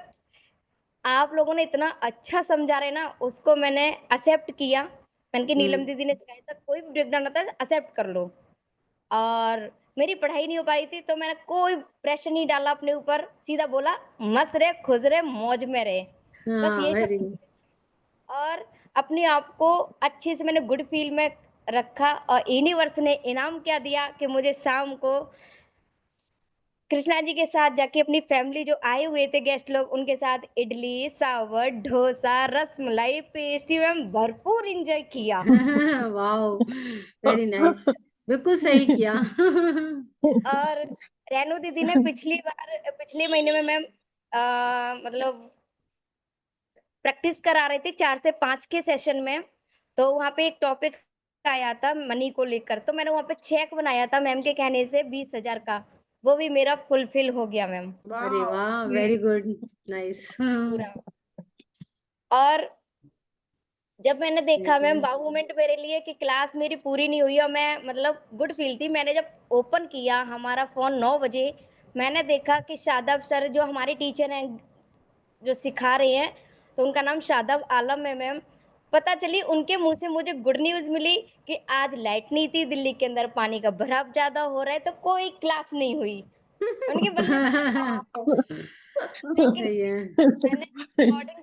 [SPEAKER 4] आप लोगों ने इतना अच्छा समझा रहे ना, उसको मैंने एक्सेप्ट किया। मैंने कि नीलम दीदी ने सिखाया था कोई भी ब्रेकडाउन आता है एक्सेप्ट कर लो। और मेरी पढ़ाई नहीं हो पाई थी तो मैंने कोई प्रेशर नहीं डाला अपने ऊपर, सीधा बोला मस्त रहे, खुश रहे, मौज में रहे, बस
[SPEAKER 1] हाँ,
[SPEAKER 4] ये
[SPEAKER 1] वेरी
[SPEAKER 4] शब्द।
[SPEAKER 1] गुड।
[SPEAKER 4] और अपने आप को अच्छे से मैंने गुड फील में रखा और यूनिवर्स ने इनाम क्या दिया कि मुझे शाम को कृष्णा जी के साथ जाके अपनी फैमिली जो आए हुए थे गेस्ट लोग, उनके साथ इडली सांभर डोसा रसमलाई पेस्ट्री में भरपूर एंजॉय किया।
[SPEAKER 1] वाओ, वेरी नाइस, बिल्कुल सही किया।
[SPEAKER 4] और रेनू दीदी ने पिछले महीने में मैम मतलब प्रैक्टिस करा रहे थे 4 से 5 के सेशन में। तो वहाँ पे एक टॉपिक आया था मनी को लेकर, तो मैंने वहाँ पे चेक बनाया था मैम के कहने से 20,000 का, वो भी मेरा फुलफिल हो गया मैम
[SPEAKER 1] अरे वाह, वेरी गुड, नाइस।
[SPEAKER 4] पूरा। और जब मैंने देखा मैम वाव मोमेंट मेरे लिए कि क्लास मेरी पूरी नहीं हुई और मैं मतलब गुड फील थी, मैंने जब ओपन किया हमारा फोन 9 बजे, मैंने देखा कि शादाब सर जो हमारे टीचर हैं जो सिखा रहे हैं, तो उनका नाम शादाब आलम है मैम। पता चली उनके मुंह से मुझे गुड न्यूज मिली कि आज लाइट नहीं थी, दिल्ली के अंदर पानी का भराव ज्यादा हो रहा है, तो कोई क्लास नहीं हुई। उनके बल्ले लेकिन
[SPEAKER 1] सही है।
[SPEAKER 4] मैंने रिकॉर्डिंग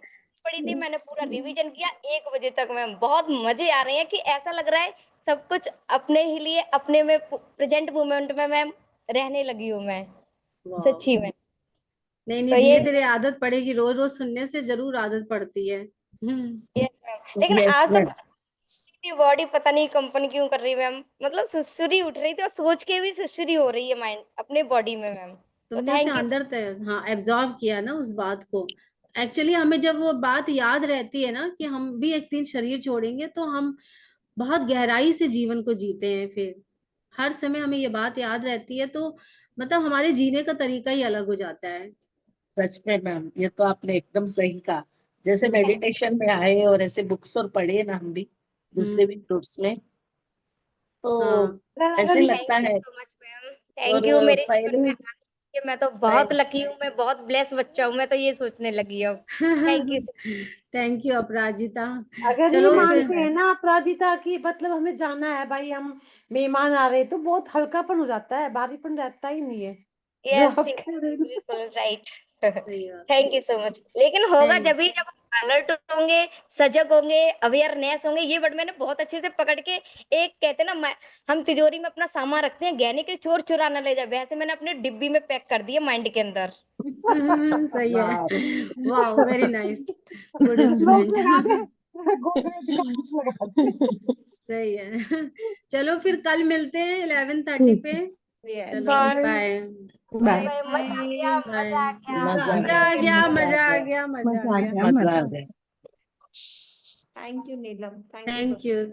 [SPEAKER 4] पढ़ी थी, मैंने पूरा रिवीजन किया 1 बजे तक मैम। बहुत मजे आ रहे हैं कि ऐसा लग रहा है सब कुछ अपने ही लिए, अपने में प्रेजेंट मोमेंट में मैम रहने लगी हूँ मैं,
[SPEAKER 1] वाह,
[SPEAKER 4] सच्ची में।
[SPEAKER 1] नहीं
[SPEAKER 4] तो
[SPEAKER 1] नहीं,
[SPEAKER 4] ये
[SPEAKER 1] धीरे धीरे आदत पड़ेगी, रोज रोज सुनने से जरूर आदत पड़ती है।
[SPEAKER 4] यस मैम, लेकिन
[SPEAKER 5] यस
[SPEAKER 4] आज
[SPEAKER 5] मैम।
[SPEAKER 4] तक बॉडी पता नहीं कंपन क्यों कर रही है मैम, मतलब सुसुरी उठ रही थी और सोच के भी सुसुरी हो रही है माइंड अपने बॉडी में मैम। तो
[SPEAKER 1] तुमने उसे
[SPEAKER 4] थैंक यू।
[SPEAKER 1] अंदर हाँ, एब्जॉर्ब किया ना उस बात को। एक्चुअली हमें जब वो बात याद रहती है ना कि हम भी एक दिन शरीर छोड़ेंगे, तो हम बहुत गहराई से जीवन को जीते हैं। फिर हर समय हमें ये बात याद रहती है, तो मतलब हमारे जीने का तरीका ही अलग हो जाता है।
[SPEAKER 5] सच में मैम, ये तो आपने एकदम सही कहा। जैसे
[SPEAKER 1] हम्म।
[SPEAKER 5] मेडिटेशन में आए और ऐसे बुक्स और पढ़े ना हम भी दूसरे भी
[SPEAKER 1] हम्म।
[SPEAKER 5] ग्रुप्स में, तो
[SPEAKER 1] हाँ।
[SPEAKER 5] ऐसे
[SPEAKER 4] थैंक
[SPEAKER 5] लगता
[SPEAKER 4] यू
[SPEAKER 5] है।
[SPEAKER 4] सो मच मैम,
[SPEAKER 5] और
[SPEAKER 4] थैंक यू मेरे जीवन में
[SPEAKER 5] पहले
[SPEAKER 4] आने के लिए। मैं तो बहुत लकी हूँ, मैं बहुत ब्लेस बच्चा हूँ, मैं तो ये सोचने लगी अब। Thank you.
[SPEAKER 1] थैंक यू अपराजिता।
[SPEAKER 2] अगर ये
[SPEAKER 1] चलो
[SPEAKER 5] सच
[SPEAKER 1] फिर।
[SPEAKER 2] मानते हैं ना अपराजिता की, मतलब हमें जाना है भाई, हम मेहमान आ रहे हैं, तो बहुत हल्कापन हो जाता है, भारीपन रहता ही नहीं है, जो
[SPEAKER 4] यस,
[SPEAKER 2] आप कह रहे हैं ना।
[SPEAKER 4] बिल्कुल राइट।
[SPEAKER 1] सही बात है।
[SPEAKER 4] Thank you so much. लेकिन होगा
[SPEAKER 1] थैंक
[SPEAKER 4] जब ही जब अलर्ट होंगे, सजग होंगे, अवेयरनेस होंगे। ये वर्ड मैंने बहुत अच्छे से पकड़ के, एक कहते हैं ना हम तिजोरी में अपना सामान रखते हैं, गहने के चोर चुरा ना ले जाए, वैसे मैंने अपने डिब्बी में पैक कर दिया माइंड के अंदर।
[SPEAKER 1] सही है।
[SPEAKER 5] वाह।
[SPEAKER 1] वाह, वेरी नाइस, गुड
[SPEAKER 2] लोग
[SPEAKER 1] स्टूडेंट।
[SPEAKER 2] लगा दे, गोदरेज का लोग लगा दे।
[SPEAKER 1] सही है। चलो फिर कल मिलते हैं 11:30 पे।
[SPEAKER 2] Yes.
[SPEAKER 1] चलो,
[SPEAKER 2] bye
[SPEAKER 1] bye.
[SPEAKER 4] Bye
[SPEAKER 2] bye
[SPEAKER 4] bye, मजा आ गया,
[SPEAKER 1] बाय।
[SPEAKER 4] मजा आ गया।
[SPEAKER 5] मजा आ
[SPEAKER 1] मजा आ
[SPEAKER 5] गया,
[SPEAKER 1] गया,
[SPEAKER 5] मजा आ
[SPEAKER 1] मजा आ
[SPEAKER 5] गया,
[SPEAKER 1] गया, मजा आ गया।
[SPEAKER 5] मजा आ गया।
[SPEAKER 2] Thank you Neelam, thank you so
[SPEAKER 1] thank you.